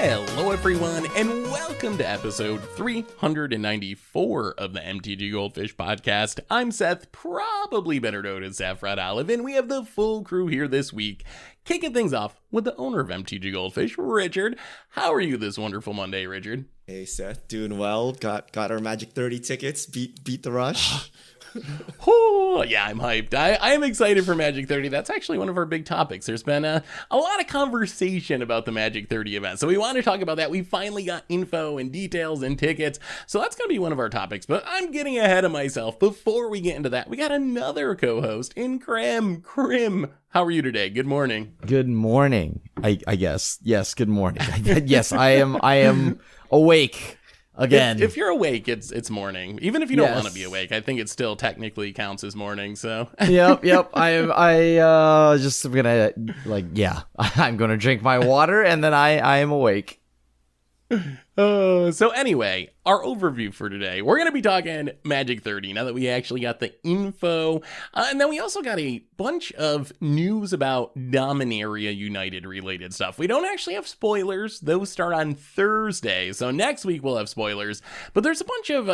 Hello everyone, and welcome to episode 394 of the MTG Goldfish podcast. I'm Seth, probably better known as Saffron Olive, and we have the full crew here this week, kicking things off with the owner of MTG Goldfish, Richard. How are you this wonderful Monday, Richard? Hey Seth, doing well. Got our Magic 30 tickets. Beat the rush. Oh, yeah, I'm hyped. I am excited for Magic 30. That's actually one of our big topics. There's been a lot of conversation about the Magic 30 event, so we want to talk about that. We finally got info and details and tickets, so that's going to be one of our topics, but I'm getting ahead of myself. Before we get into that, we got another co-host in Krim. Krim, how are you today? Good morning. Good morning, I guess. Yes, good morning. Yes, I am awake. Again, if you're awake, it's morning. Even if you don't Yes. want to be awake, I think it still technically counts as morning. So Yep. I'm gonna drink my water and then I am awake. So anyway, our overview for today, we're going to be talking Magic 30 now that we actually got the info. And then we also got a bunch of news about Dominaria United related stuff. We don't actually have spoilers. Those start on Thursday. So next week we'll have spoilers. But there's a bunch of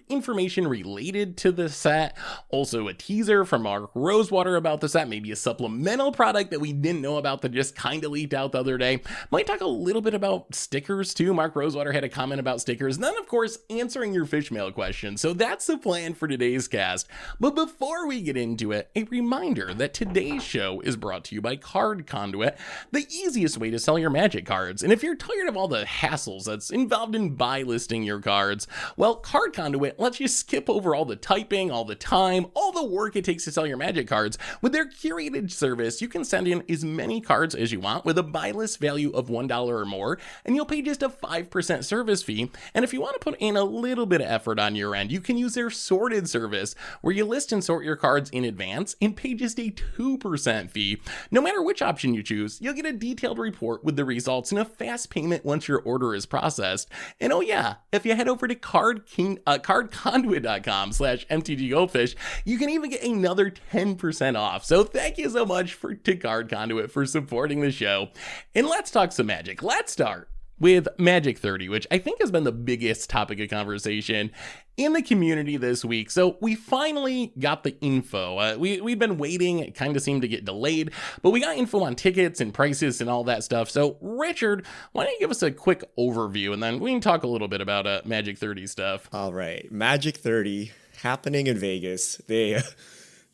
information related to the set. Also a teaser from Mark Rosewater about the set. Maybe a supplemental product that we didn't know about that just kind of leaked out the other day. Might talk a little bit about stickers too. Mark Rosewater had a comment about stickers. And then, of course, answering your fish mail questions. So that's the plan for today's cast. But before we get into it, a reminder that today's show is brought to you by Card Conduit, the easiest way to sell your Magic cards. And if you're tired of all the hassles that's involved in buy listing your cards, well, Card Conduit lets you skip over all the typing, all the time, all the work it takes to sell your Magic cards. With their curated service, you can send in as many cards as you want with a buy list value of $1 or more, and you'll pay just a 5% service fee. And if you want to put in a little bit of effort on your end, you can use their sorted service where you list and sort your cards in advance and pay just a 2% fee. No matter which option you choose, you'll get a detailed report with the results and a fast payment once your order is processed. And oh yeah, if you head over to cardconduit.com/mtggoldfish, you can even get another 10% off. So thank you so much to Card Conduit for supporting the show. And let's talk some Magic. Let's start with Magic 30, which I think has been the biggest topic of conversation in the community this week. So we finally got the info. We've been waiting. It kind of seemed to get delayed, but we got info on tickets and prices and all that stuff. So Richard, why don't you give us a quick overview and then we can talk a little bit about Magic 30 stuff. All right, Magic 30 happening in Vegas. They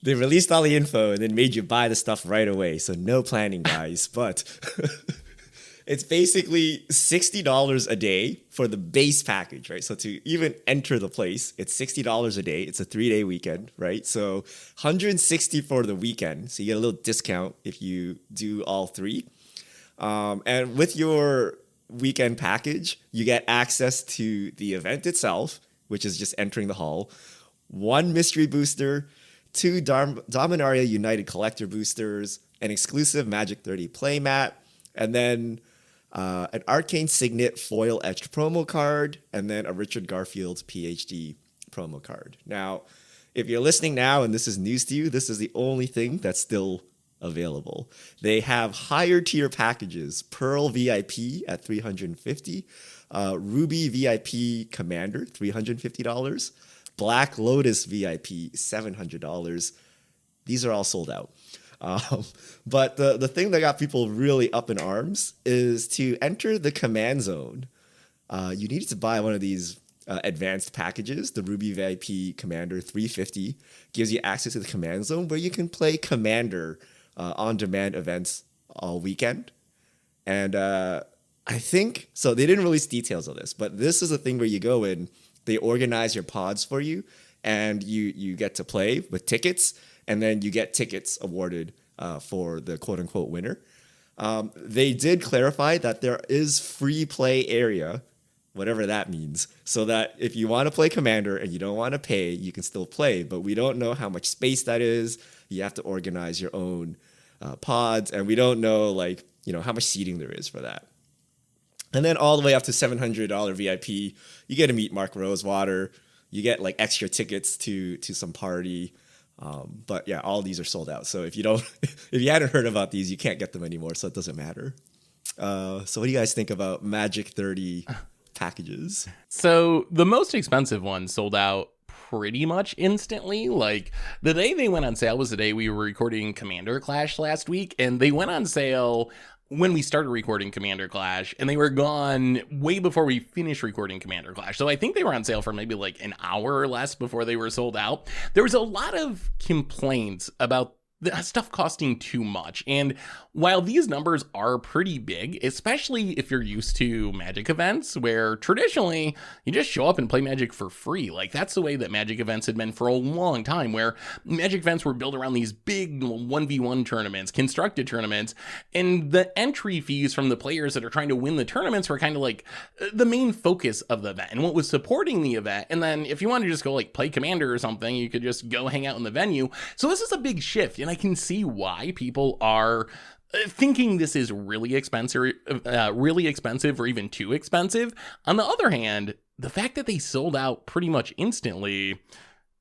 released all the info and then made you buy the stuff right away. So no planning, guys. But it's basically $60 a day for the base package, right? So to even enter the place, it's $60 a day. It's a 3-day weekend, right? So $160 for the weekend. So you get a little discount if you do all three. And with your weekend package, you get access to the event itself, which is just entering the hall, 1 mystery booster, 2 Dominaria United collector boosters, an exclusive Magic 30 playmat, and then an Arcane Signet foil etched promo card, and then a Richard Garfield's PhD promo card. Now, if you're listening now and this is news to you, this is the only thing that's still available. They have higher tier packages: Pearl VIP at $350, Ruby VIP Commander $350, Black Lotus VIP $700. These are all sold out. But the thing that got people really up in arms is to enter the command zone. You needed to buy one of these advanced packages. The Ruby VIP Commander $350 gives you access to the command zone where you can play Commander on-demand events all weekend. And I think, so they didn't release details of this, but this is a thing where you go in, they organize your pods for you, and you get to play with tickets, and then you get tickets awarded for the quote-unquote winner. They did clarify that there is free play area, whatever that means, so that if you want to play Commander and you don't want to pay, you can still play, but we don't know how much space that is. You have to organize your own pods, and we don't know how much seating there is for that. And then all the way up to $700 VIP, you get to meet Mark Rosewater. You get extra tickets to some party. But yeah, all these are sold out. So if you hadn't heard about these, you can't get them anymore. So it doesn't matter. So what do you guys think about Magic 30 packages? So the most expensive one sold out pretty much instantly. Like the day they went on sale was the day we were recording Commander Clash last week, and they went on sale when we started recording Commander Clash, and they were gone way before we finished recording Commander Clash. So I think they were on sale for maybe like an hour or less before they were sold out. There was a lot of complaints about the stuff costing too much. And while these numbers are pretty big, especially if you're used to Magic events where traditionally you just show up and play Magic for free. Like that's the way that Magic events had been for a long time, where Magic events were built around these big 1v1 tournaments, constructed tournaments, and the entry fees from the players that are trying to win the tournaments were kind of like the main focus of the event and what was supporting the event. And then if you want to just go like play Commander or something, you could just go hang out in the venue. So this is a big shift, and I can see why people are thinking this is really expensive or even too expensive. On the other hand, the fact that they sold out pretty much instantly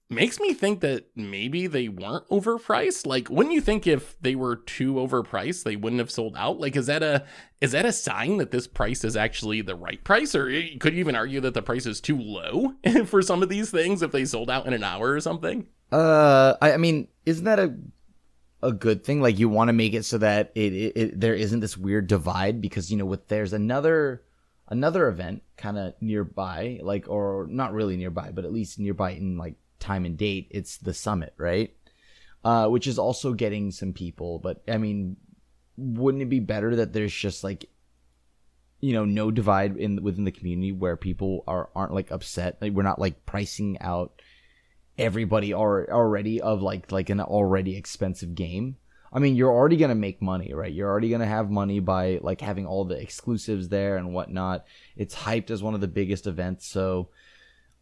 makes me think that maybe they weren't overpriced. Like, wouldn't you think if they were too overpriced, they wouldn't have sold out? Like, is that a sign that this price is actually the right price? Or could you even argue that the price is too low for some of these things if they sold out in an hour or something? I mean, isn't that a good thing? Like, you want to make it so that it there isn't this weird divide, because there's another event kind of nearby, like, or not really nearby, but at least nearby in like time and date. It's the Summit, right? Which is also getting some people. But I mean, wouldn't it be better that there's just like no divide within the community where people aren't like upset? Like, we're not like pricing out everybody already of like an already expensive game. I mean, you're already gonna make money, right? You're already gonna have money by like having all the exclusives there and whatnot. It's hyped as one of the biggest events, so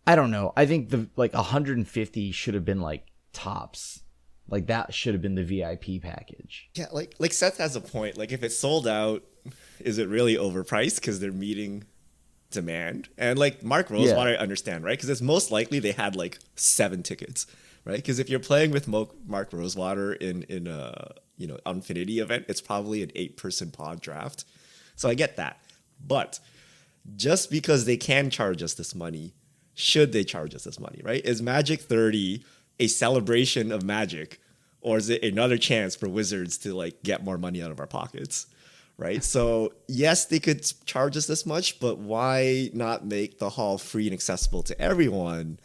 I don't know. I think the like 150 should have been like tops. Like that should have been the VIP package. Yeah, like Seth has a point. Like if it's sold out, is it really overpriced because they're meeting demand? And like Mark Rosewater, I understand, right? Because it's most likely they had like 7 tickets, right? Because if you're playing with Mark Rosewater in a Infinity event, it's probably an 8-person pod draft. So I get that. But just because they can charge us this money, should they charge us this money, right? Is Magic 30 a celebration of Magic, or is it another chance for Wizards to like get more money out of our pockets? Right. So yes, they could charge us this much, but why not make the hall free and accessible to everyone,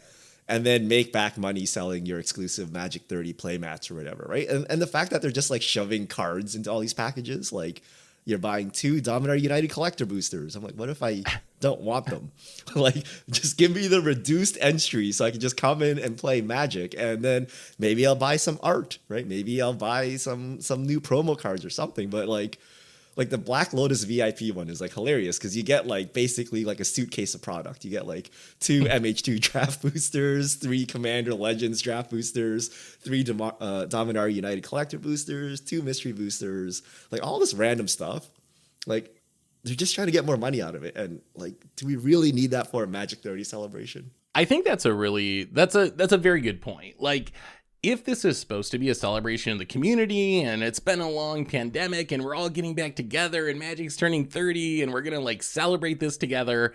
and then make back money selling your exclusive Magic 30 playmats or whatever, right? And the fact that they're just like shoving cards into all these packages, like you're buying 2 Dominaria United collector boosters. I'm like, what if I don't want them? Like, just give me the reduced entry so I can just come in and play Magic, and then maybe I'll buy some art, right? Maybe I'll buy some new promo cards or something, but like the Black Lotus VIP one is like hilarious because you get like basically like a suitcase of product. You get like 2 MH2 draft boosters, 3 Commander Legends draft boosters, 3 Dominaria United collector boosters, 2 mystery boosters, like all this random stuff. Like they're just trying to get more money out of it. And like, do we really need that for a Magic 30 celebration? I think that's a very good point. Like, if this is supposed to be a celebration of the community and it's been a long pandemic and we're all getting back together and Magic's turning 30 and we're going to like celebrate this together,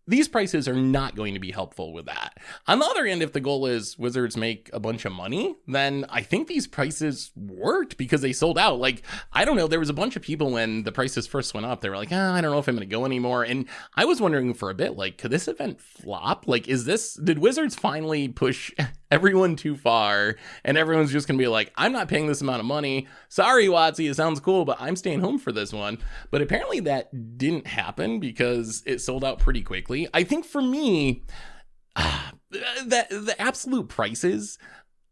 these prices are not going to be helpful with that. On the other end, if the goal is Wizards make a bunch of money, then I think these prices worked because they sold out. Like, I don't know, there was a bunch of people when the prices first went up, they were like, I don't know if I'm going to go anymore. And I was wondering for a bit, like, could this event flop? Like, did Wizards finally push everyone too far and everyone's just gonna be like, I'm not paying this amount of money, sorry Watsy, it sounds cool, but I'm staying home for this one? But apparently that didn't happen because it sold out pretty quickly. I think for me, that the absolute prices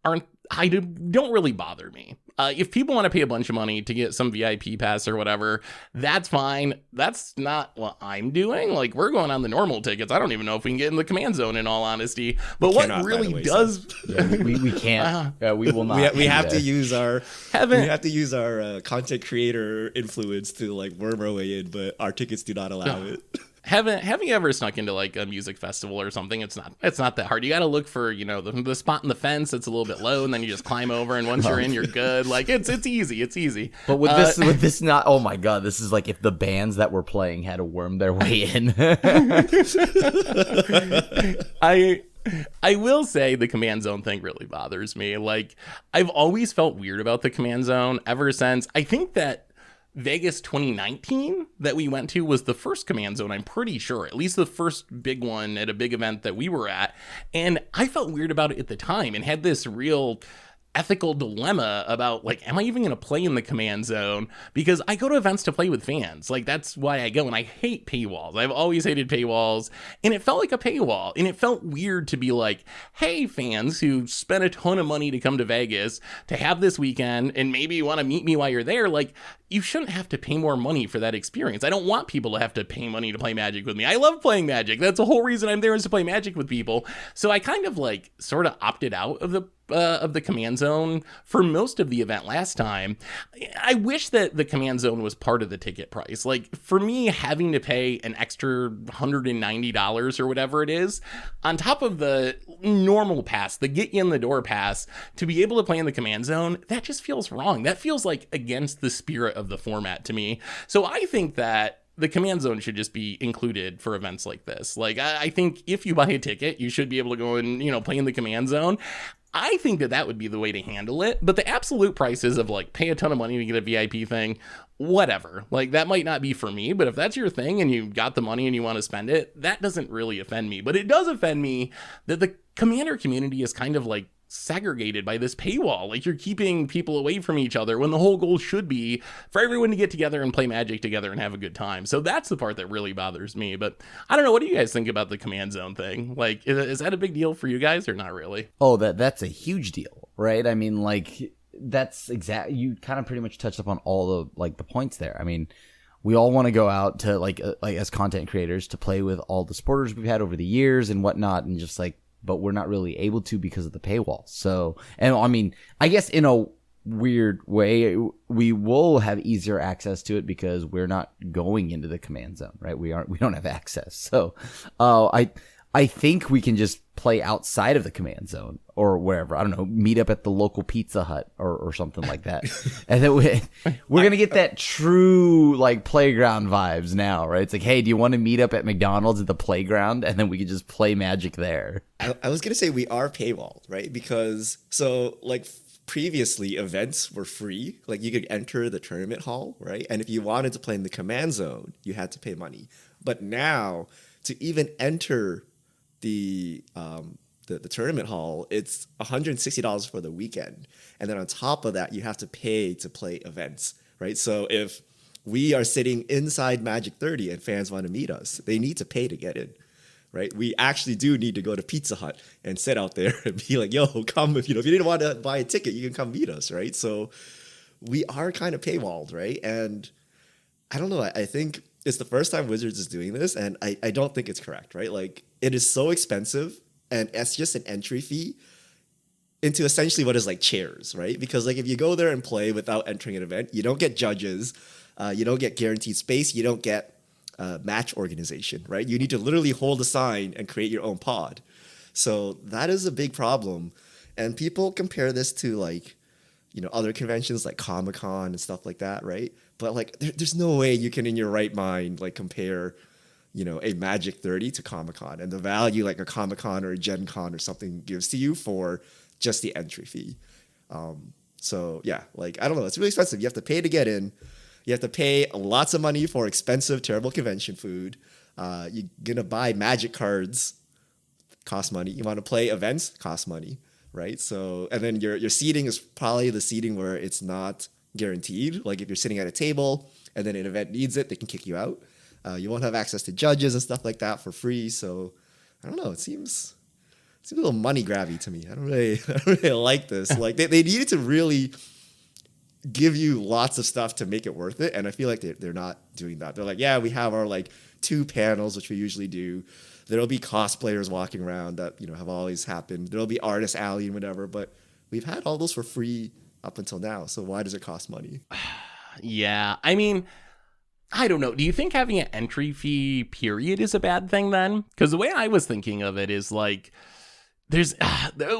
don't really bother me. If people want to pay a bunch of money to get some VIP pass or whatever, that's fine. That's not what I'm doing. Like, we're going on the normal tickets. I don't even know if we can get in the command zone, in all honesty. But what really does... we can't. We will not. We have to use our content creator influence to like worm our way in, but our tickets do not allow it. Have you ever snuck into like a music festival or something? It's not that hard. You got to look for, the spot in the fence that's a little bit low, and then you just climb over, and once you're in, you're good. Like it's easy. It's easy. But with this not, oh my god, this is like if the bands that were playing had to worm their way in. I will say the command zone thing really bothers me. Like, I've always felt weird about the command zone ever since I think that Vegas 2019 that we went to was the first command zone, I'm pretty sure, at least the first big one at a big event that we were at. And I felt weird about it at the time and had this real ethical dilemma about, like, am I even going to play in the command zone? Because I go to events to play with fans. Like, that's why I go, and I hate paywalls. I've always hated paywalls, and it felt like a paywall, and it felt weird to be like, hey, fans who spent a ton of money to come to Vegas to have this weekend, and maybe you want to meet me while you're there, like, you shouldn't have to pay more money for that experience. I don't want people to have to pay money to play Magic with me. I love playing Magic. That's the whole reason I'm there, is to play Magic with people. So I kind of like sort of opted out of the command zone for most of the event last time. I wish that the command zone was part of the ticket price. Like, for me, having to pay an extra $190 or whatever it is on top of the normal pass, the get you in the door pass, to be able to play in the command zone, that just feels wrong. That feels like against the spirit of the format to me. So I think that the command zone should just be included for events like this. Like, I think if you buy a ticket, you should be able to go and, play in the command zone. I think that would be the way to handle it. But the absolute prices of, like, pay a ton of money to get a VIP thing, whatever. Like, that might not be for me, but if that's your thing and you got the money and you want to spend it, that doesn't really offend me. But it does offend me that the Commander community is kind of, like, segregated by this paywall. Like, you're keeping people away from each other when the whole goal should be for everyone to get together and play Magic together and have a good time. So that's the part that really bothers me. But I don't know, what do you guys think about the command zone thing? Like, is that a big deal for you guys or not really? Oh, that's a huge deal, right? I mean, like, that's you kind of pretty much touched upon all the, like, the points there. I mean, we all want to go out to like as content creators to play with all the supporters we've had over the years and whatnot, and just like, but we're not really able to because of the paywall. So, and I mean, I guess in a weird way, we will have easier access to it because we're not going into the command zone, right? We don't have access. So, I think we can just play outside of the command zone or wherever. I don't know, meet up at the local Pizza Hut or something like that. And then we're going to get that true, like, playground vibes now, right? It's like, hey, do you want to meet up at McDonald's at the playground? And then we could just play Magic there. I was going to say we are paywalled, right? Because, so, like, previously events were free. Like, you could enter the tournament hall, right? And if you wanted to play in the command zone, you had to pay money. But now, to even enter the tournament hall, it's $160 for the weekend, and then on top of that you have to pay to play events, right? So if we are sitting inside Magic 30 and fans want to meet us, they need to pay to get in, right? We actually do need to go to Pizza Hut and sit out there and be like, yo, come, if you didn't want to buy a ticket, you can come meet us, right? So we are kind of paywalled, right? And I don't know, I think it's the first time Wizards is doing this, and I don't think it's correct, right? Like, it is so expensive, and it's just an entry fee into essentially what is like chairs, right? Because, like, if you go there and play without entering an event, you don't get judges, you don't get guaranteed space, you don't get match organization, right? You need to literally hold a sign and create your own pod. So that is a big problem. And people compare this to, like, other conventions like Comic-Con and stuff like that, right? But, like, there's no way you can, in your right mind, like, compare, a Magic 30 to Comic-Con and the value like a Comic-Con or a Gen Con or something gives to you for just the entry fee. So, yeah, like, I don't know. It's really expensive. You have to pay to get in. You have to pay lots of money for expensive, terrible convention food. You're going to buy Magic cards, cost money. You want to play events, cost money, right? So, and then your seating is probably the seating where it's not guaranteed. Like, if you're sitting at a table and then an event needs it, they can kick you out. You won't have access to judges and stuff like that for free. So, I don't know. It seems a little money grabby to me. I don't really like this. Like, they needed to really give you lots of stuff to make it worth it, and I feel like they're not doing that. They're like, yeah, we have our, like, 2 panels, which we usually do. There'll be cosplayers walking around that, have always happened. There'll be Artist Alley and whatever, but we've had all those for free up until now. So why does it cost money? Yeah, I mean, I don't know. Do you think having an entry fee period is a bad thing then? Because the way I was thinking of it is like,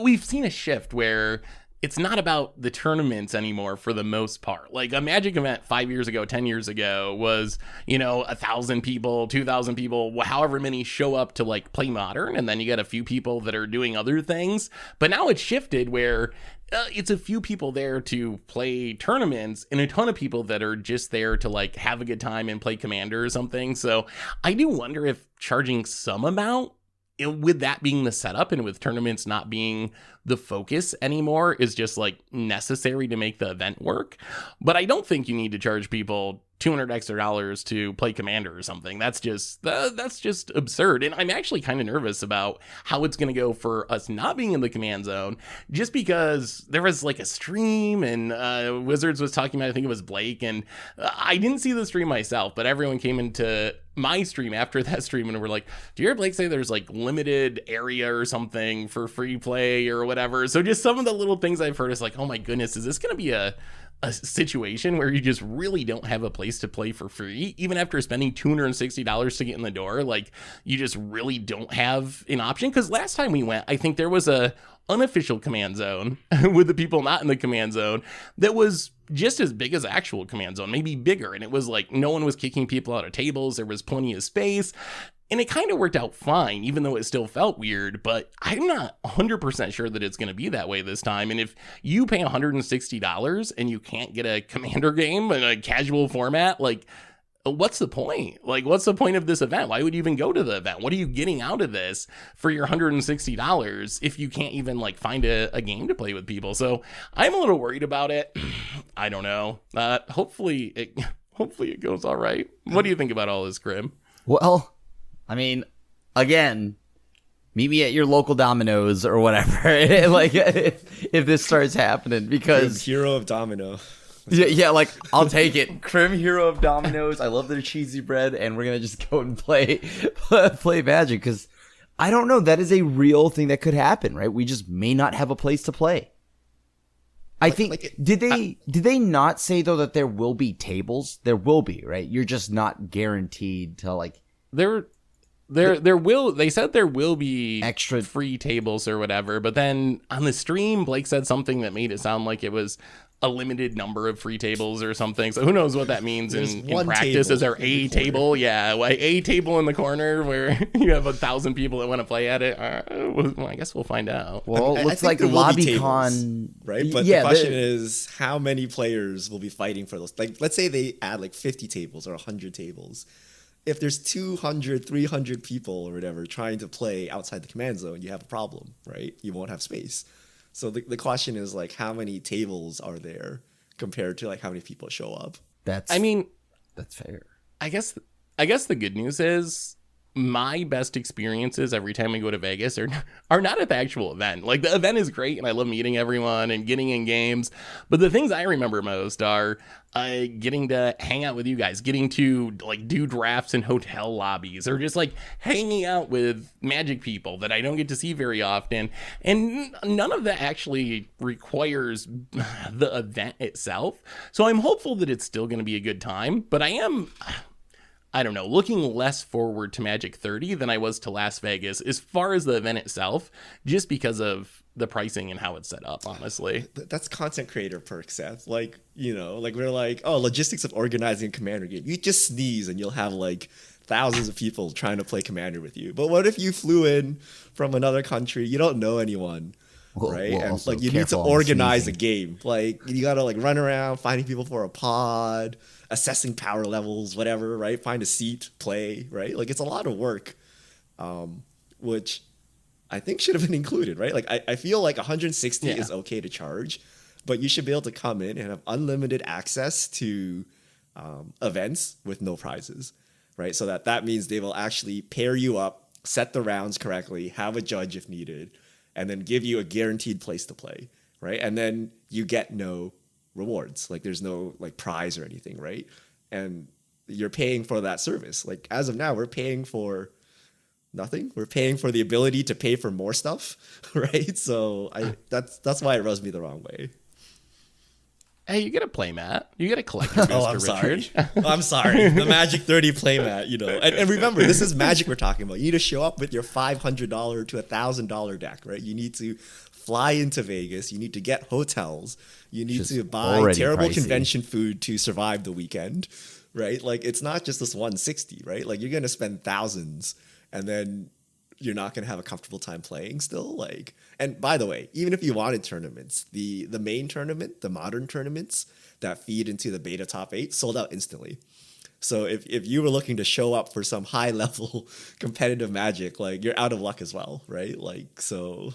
we've seen a shift where it's not about the tournaments anymore for the most part. Like a Magic event 5 years ago, 10 years ago was, 1,000 people, 2,000 people, however many show up to like play Modern. And then you got a few people that are doing other things. But now it's shifted where it's a few people there to play tournaments and a ton of people that are just there to like have a good time and play Commander or something. So I do wonder if charging some amount, with that being the setup and with tournaments not being the focus anymore, is just like necessary to make the event work. But I don't think you need to charge people $200 extra to play Commander or something. That's just absurd. And I'm actually kind of nervous about how it's going to go for us not being in the command zone, just because there was like a stream and Wizards was talking about, I think it was Blake, and I didn't see the stream myself, but everyone came into my stream after that stream and were like, do you hear Blake say there's like limited area or something for free play or whatever? So just some of the little things I've heard is like, oh my goodness, is this going to be a situation where you just really don't have a place to play for free, even after spending $260 to get in the door? Like, you just really don't have an option. Because last time we went, I think there was a unofficial command zone with the people not in the command zone that was just as big as actual command zone, maybe bigger. And it was like no one was kicking people out of tables. There was plenty of space. And it kind of worked out fine, even though it still felt weird. But I'm not 100% sure that it's going to be that way this time. And if you pay $160 and you can't get a Commander game in a casual format, like, what's the point? Like, what's the point of this event? Why would you even go to the event? What are you getting out of this for your $160 if you can't even like find a game to play with people? So I'm a little worried about it. I don't know. Hopefully it goes all right. What do you think about all this, Grim? Well, I mean, again, meet me at your local Domino's or whatever. Like, if this starts happening, because Hero of Domino. Yeah, like, I'll take it. Crim Hero of Domino's. I love their cheesy bread, and we're gonna just go and play Magic, because I don't know. That is a real thing that could happen, right? We just may not have a place to play. I think did they not say though that there will be tables? There will be, right? You're just not guaranteed to like They said there will be extra free tables or whatever, but then on the stream Blake said something that made it sound like it was a limited number of free tables or something. So who knows what that means in practice. Is there a table? Yeah, like a table in the corner where you have 1,000 people that want to play at it. Well, I guess we'll find out. Well, it looks like LobbyCon, right? But the question is, how many players will be fighting for those? Like, let's say they add like 50 tables or 100 tables. If there's 200, 300 people or whatever trying to play outside the command zone, you have a problem, right? You won't have space. So the question is like, how many tables are there compared to like how many people show up? That's fair. I guess the good news is my best experiences every time we go to Vegas are not at the actual event. Like, the event is great and I love meeting everyone and getting in games, but the things I remember most are getting to hang out with you guys, getting to like do drafts in hotel lobbies, or just like hanging out with Magic people that I don't get to see very often. And none of that actually requires the event itself. So I'm hopeful that it's still going to be a good time, but I don't know, looking less forward to Magic 30 than I was to Las Vegas as far as the event itself, just because of the pricing and how it's set up, honestly. That's content creator perks, Seth. Like, like we're like, oh, logistics of organizing a Commander game. You just sneeze and you'll have like thousands of people trying to play Commander with you. But what if you flew in from another country, you don't know anyone, right? And like, you need to organize a game. Like, you gotta like run around finding people for a pod, assessing power levels, whatever, right? Find a seat, play, right? Like, it's a lot of work, which I think should have been included, right? Like, I feel like 160 is okay to charge, but you should be able to come in and have unlimited access to events with no prizes, right? So that means they will actually pair you up, set the rounds correctly, have a judge if needed, and then give you a guaranteed place to play, right? And then you get no rewards. Like, there's no like prize or anything, right? And you're paying for that service. Like, as of now, we're paying for nothing. We're paying for the ability to pay for more stuff, right? So that's why it rubs me the wrong way. Hey, you get a playmat. You get a collector booster, Oh, I'm sorry. Richard. I'm sorry. The Magic 30 playmat, you know. And remember, this is Magic we're talking about. You need to show up with your $500 to $1,000 deck, right? You need to fly into Vegas. You need to get hotels. You need to buy terrible convention food to survive the weekend, right? Like, it's not just this 160, right? Like, you're going to spend thousands and then you're not going to have a comfortable time playing still. Like, and by the way, even if you wanted tournaments, the main tournament, the modern tournaments that feed into the beta top 8 sold out instantly. So if you were looking to show up for some high level competitive Magic, like, you're out of luck as well, right? Like, so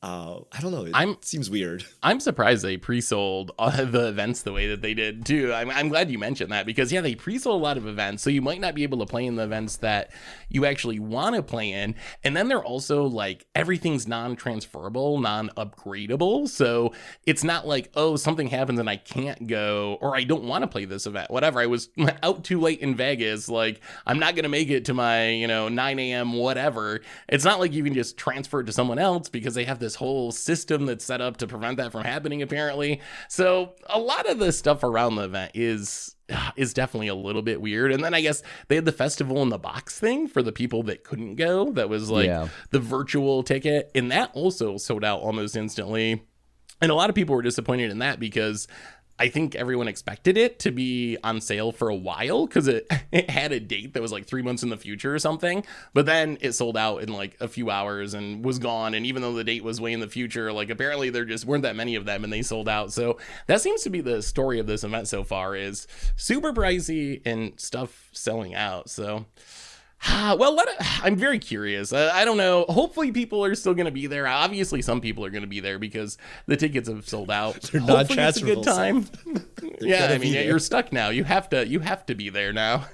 I don't know. It seems weird. I'm surprised they pre-sold the events the way that they did too. I'm glad you mentioned that because they pre-sold a lot of events, so you might not be able to play in the events that you actually want to play in. And then they're also like everything's non-transferable, non-upgradable. So it's not like, oh, something happens and I can't go or I don't want to play this event. Whatever. I was out too late in Vegas. Like I'm not gonna make it to my 9 a.m. whatever. It's not like you can just transfer it to someone else because they have this whole system that's set up to prevent that from happening apparently. So a lot of the stuff around the event is definitely a little bit weird. And then I guess they had the festival in the box thing for the people that couldn't go. That was like the virtual ticket, and that also sold out almost instantly. And a lot of people were disappointed in that because I think everyone expected it to be on sale for a while because it had a date that was like 3 months in the future or something. But then it sold out in like a few hours and was gone. And even though the date was way in the future, like apparently there just weren't that many of them and they sold out. So that seems to be the story of this event so far, is super pricey and stuff selling out. So well, I'm very curious. I don't know. Hopefully people are still going to be there. Obviously some people are going to be there because the tickets have sold out. They're not transferable. It's a good time. Yeah, I mean, you're stuck now. You have to be there now.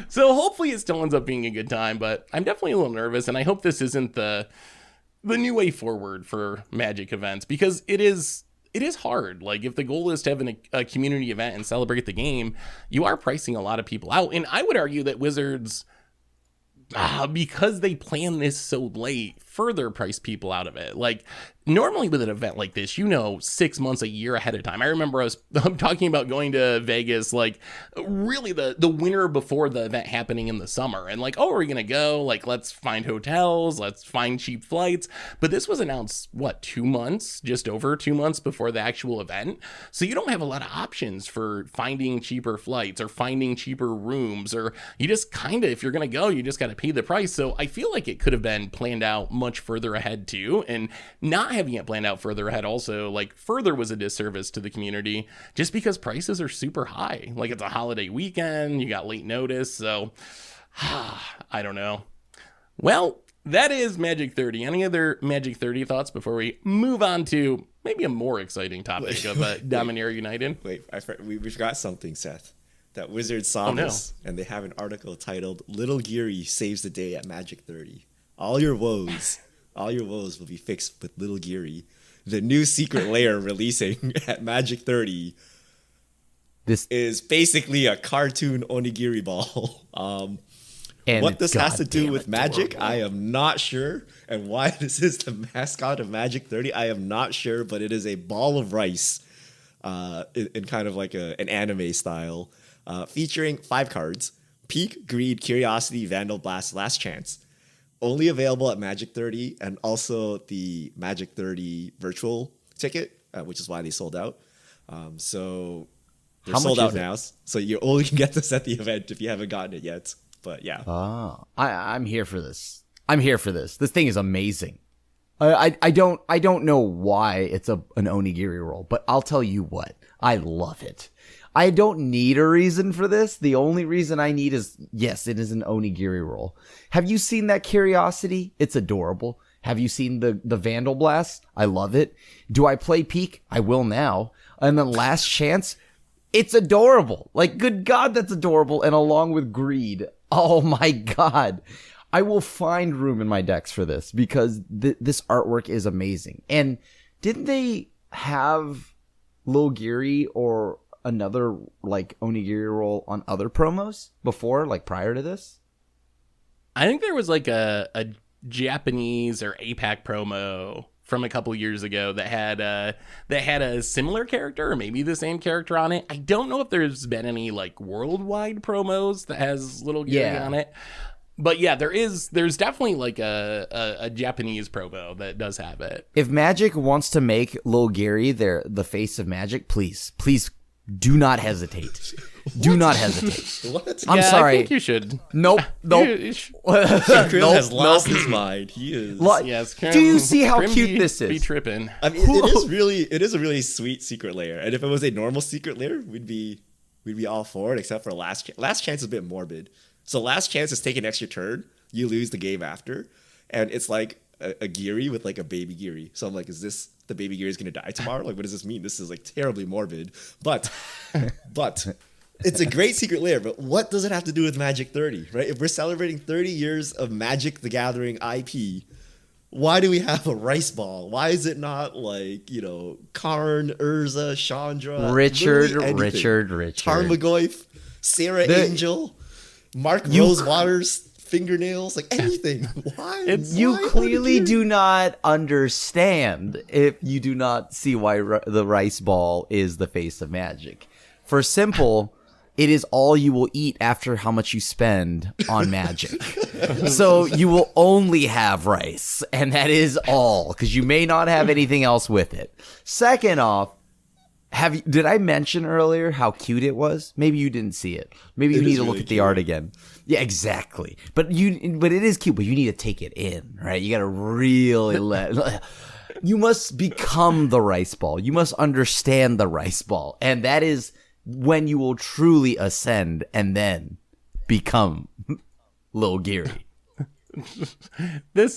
So hopefully it still ends up being a good time, but I'm definitely a little nervous, and I hope this isn't the new way forward for Magic events, because it is hard. Like if the goal is to have a community event and celebrate the game, you are pricing a lot of people out. And I would argue that Wizards, because they plan this so late, further price people out of it. Like normally with an event like this, 6 months, a year ahead of time. I remember I'm talking about going to Vegas, like really the winter before the event happening in the summer. And like, oh, are we going to go? Like, let's find hotels, let's find cheap flights. But this was announced, 2 months, just over 2 months before the actual event. So you don't have a lot of options for finding cheaper flights or finding cheaper rooms, or you just kind of, if you're going to go, you just got to pay the price. So I feel like it could have been planned out much further ahead too, and not having it planned out further ahead also like further was a disservice to the community, just because prices are super high. Like it's a holiday weekend, you got late notice, so I don't know. Well, that is Magic 30. Any other Magic 30 thoughts before we move on to maybe a more exciting topic of Dominaria United? Wait, we forgot something, Seth. That Wizards saw this, and they have an article titled "Little Giri Saves the Day at Magic 30." All your woes will be fixed with Little Giri, the new Secret Lair releasing at Magic 30. This is basically a cartoon onigiri ball. And what this has to do with Magic, I am not sure. And why this is the mascot of Magic 30, I am not sure. But it is a ball of rice in kind of like an anime style, featuring 5 cards: Pique, Greed, Curiosity, Vandal Blast, Last Chance. Only available at Magic 30, and also the Magic 30 virtual ticket, which is why they sold out. So they're sold out now. So you only can get this at the event if you haven't gotten it yet. But yeah. I'm here for this. This thing is amazing. I don't know why it's an onigiri roll, but I'll tell you what, I love it. I don't need a reason for this. The only reason I need is, yes, it is an onigiri roll. Have you seen that Curiosity? It's adorable. Have you seen the Vandal Blast? I love it. Do I play Pique? I will now. And then Last Chance? It's adorable. Like, good God, that's adorable. And along with Greed, oh my God. I will find room in my decks for this because this artwork is amazing. And didn't they have Lil Giri or another like onigiri roll on other promos before, like prior to this? I think there was like a Japanese or APAC promo from a couple years ago that had a similar character or maybe the same character on it. I don't know if there's been any like worldwide promos that has little Giri on it. But yeah, there's definitely like a Japanese promo that does have it. If Magic wants to make Lil Giri the face of Magic, please do not hesitate. Do not hesitate. What? I'm sorry. I think you should. Nope. Krill has lost his mind. He is. Yes. Do you see how cute this is? Be tripping. I mean, it is a really sweet secret lair. And if it was a normal secret lair, we'd be all for it, except for last chance is a bit morbid. So last chance is take an extra turn. You lose the game after. And it's like a Giri with like a baby Giri. So I'm like, is this the baby Giri is going to die tomorrow? Like, what does this mean? This is like terribly morbid. But it's a great secret lair. But what does it have to do with Magic 30, right? If we're celebrating 30 years of Magic the Gathering IP, why do we have a rice ball? Why is it not like, Karn, Urza, Chandra, Richard. Tarmogoyf, Sarah Angel, Mark Rosewater's fingernails, like anything. Why? You clearly do not understand if you do not see why the rice ball is the face of Magic. For simple, it is all you will eat after how much you spend on Magic. So you will only have rice, and that is all, because you may not have anything else with it. Second off, did I mention earlier how cute it was? Maybe you didn't see it. Maybe you need to look at the art again. Yeah, exactly. But it is cute, but you need to take it in, right? You got to really you must become the rice ball. You must understand the rice ball. And that is when you will truly ascend and then become Lil Giri. The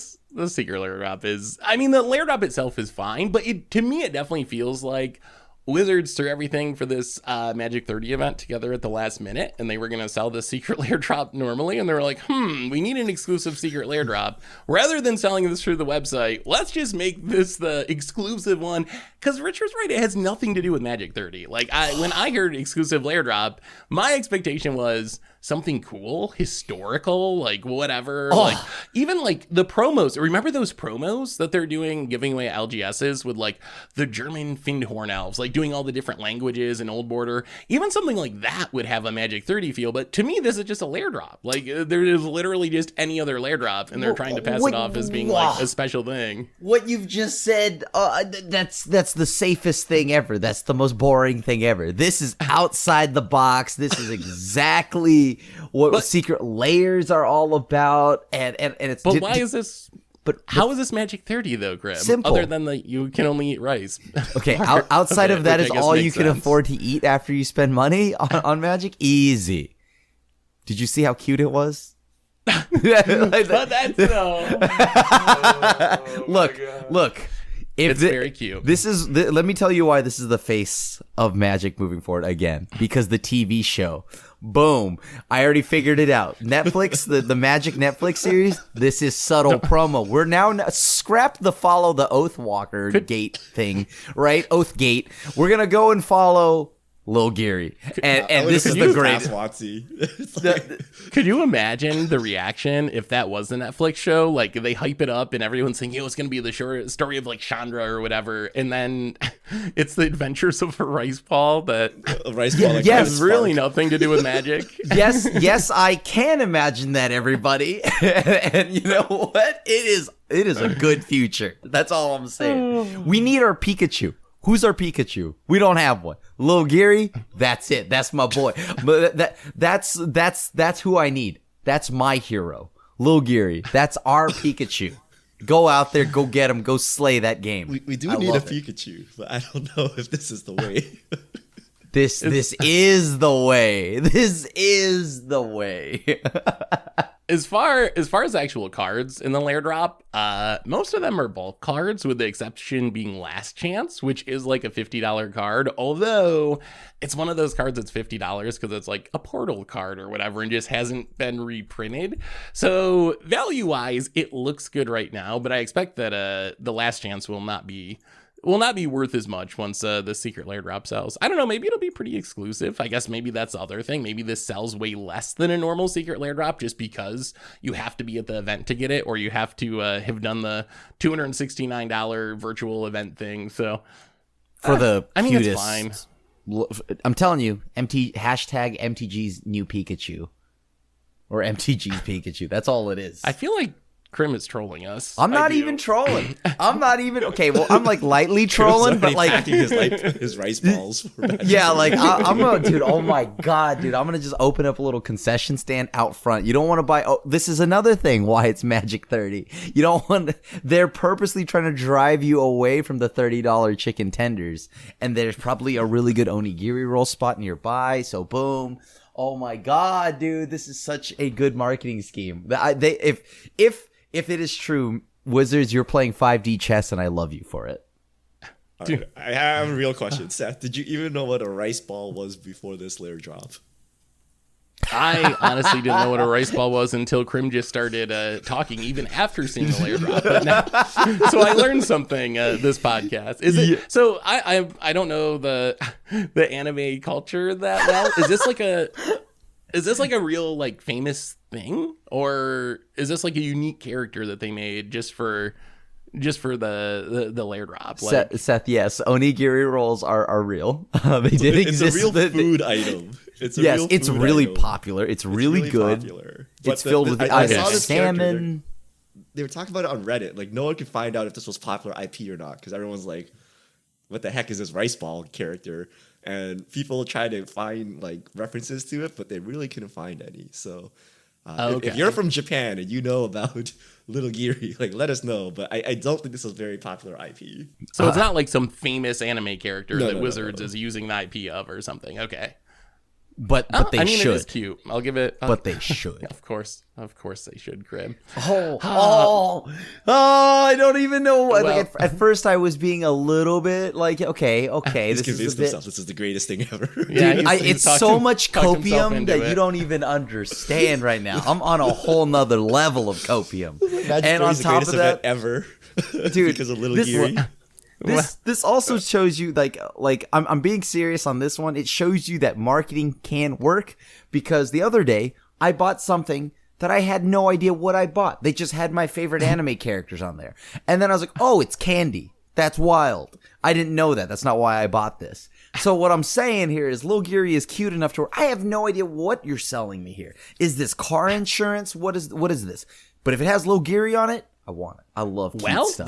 Secret Lair Drop is, I mean, the Lair Drop itself is fine, but to me it definitely feels like Wizards threw everything for this Magic 30 event together at the last minute, and they were going to sell the Secret Lair Drop normally, and they were like, we need an exclusive Secret Lair Drop. Rather than selling this through the website, let's just make this the exclusive one, because Richard's right, it has nothing to do with Magic 30. Like, when I heard exclusive Lair Drop, my expectation was something cool, historical, like whatever. Like even like the promos. Remember those promos that they're doing, giving away LGSs with like the German Findhorn elves, like doing all the different languages in Old Border. Even something like that would have a Magic 30 feel. But to me, this is just a Lair Drop. Like there is literally just any other Lair Drop, and they're trying to pass it off as being like a special thing. What you've just said, that's the safest thing ever. That's the most boring thing ever. This is outside the box. This is exactly what secret layers are all about, and it's. But why is this? But how is this Magic 30 though, Grim? Simple. Other than you can only eat rice. Okay, outside of that is all you can afford to eat after you spend money on Magic. Easy. Did you see how cute it was? But that's no. Look. It's very cute. Let me tell you why this is the face of Magic moving forward again. Because the TV show. Boom. I already figured it out. Netflix, the Magic Netflix series, this is subtle promo. We're now scrap the follow the Oathwalker gate thing, right? Oath gate. We're going to go and follow Lil Giri. And this is the great. Could you imagine the reaction if that was the Netflix show? Like they hype it up and everyone's saying, it's going to be the story of like Chandra or whatever. And then it's the adventures of a rice ball that has really nothing to do with Magic. Yes, I can imagine that, everybody. And you know what? It is a good future. That's all I'm saying. We need our Pikachu. Who's our Pikachu? We don't have one. Lil Giri, that's it. That's my boy. But that's who I need. That's my hero. Lil Giri. That's our Pikachu. Go out there, go get him, go slay that game. We do need a Pikachu, but I don't know if this is the way. This is the way. This is the way. As far as actual cards in the Lair Drop, most of them are bulk cards, with the exception being Last Chance, which is like a $50 card. Although it's one of those cards that's $50 because it's like a portal card or whatever and just hasn't been reprinted. So value wise, it looks good right now, but I expect that the Last Chance will not be will not be worth as much once the Secret Lair Drop sells. I don't know, maybe it'll be pretty exclusive. I guess maybe that's the other thing. Maybe this sells way less than a normal Secret Lair Drop just because you have to be at the event to get it, or you have to have done the $269 virtual event thing. So For the I mean, cutest, it's fine. I'm telling you, hashtag MTG's new Pikachu. Or MTG's Pikachu. That's all it is. I feel like Krim is trolling us. I'm not even trolling. I'm not even okay. Well, I'm like lightly trolling, but like packing his rice balls. For yeah, like I'm gonna, dude. Oh my god, dude. I'm gonna just open up a little concession stand out front. You don't want to buy. Oh, this is another thing why it's Magic 30. You don't want. They're purposely trying to drive you away from the $30 chicken tenders, and there's probably a really good onigiri roll spot nearby. So boom. Oh my god, dude. This is such a good marketing scheme. If it is true, Wizards, you're playing 5D chess, and I love you for it. Right, I have a real question, Seth. Did you even know what a rice ball was before this lair drop? I honestly didn't know what a rice ball was until Krim just started talking, even after seeing the lair drop. But now, so I learned something this podcast. Is it? Yeah. So I don't know the anime culture that well. Is this like a real like famous thing, or is this like a unique character that they made just for the lair drop? Like, Seth, yes, onigiri rolls are real. They did exist. It's a real food item. It's really popular. It's really good. Popular. It's filled with either salmon. They were talking about it on Reddit. Like, no one could find out if this was popular IP or not, because everyone's like, "What the heck is this rice ball character?" And people try to find like references to it, but they really couldn't find any. So, if you're from Japan and you know about Little Giri, like, let us know. But I don't think this is a very popular IP. So it's not like some famous anime character that Wizards is using the IP of or something. Okay. But they I mean, should. It is cute. I'll give it. But they should. Of course they should, Krim. Oh, I don't even know. Well, like at first, I was being a little bit like, okay, He's convinced himself this is the greatest thing ever. Yeah, dude, it's so much copium that you don't even understand right now. I'm on a whole nother level of copium, and on top of that, ever, dude, because of Little Giri. This also shows you like I'm being serious on this one. It shows you that marketing can work, because the other day I bought something that I had no idea what I bought. They just had my favorite anime characters on there. And then I was like, "Oh, it's candy. That's wild. I didn't know that. That's not why I bought this." So what I'm saying here is Lil Giri is cute enough to where I have no idea what you're selling me here. Is this car insurance? What is this? But if it has Lil Giri on it, I want it. I love cute stuff.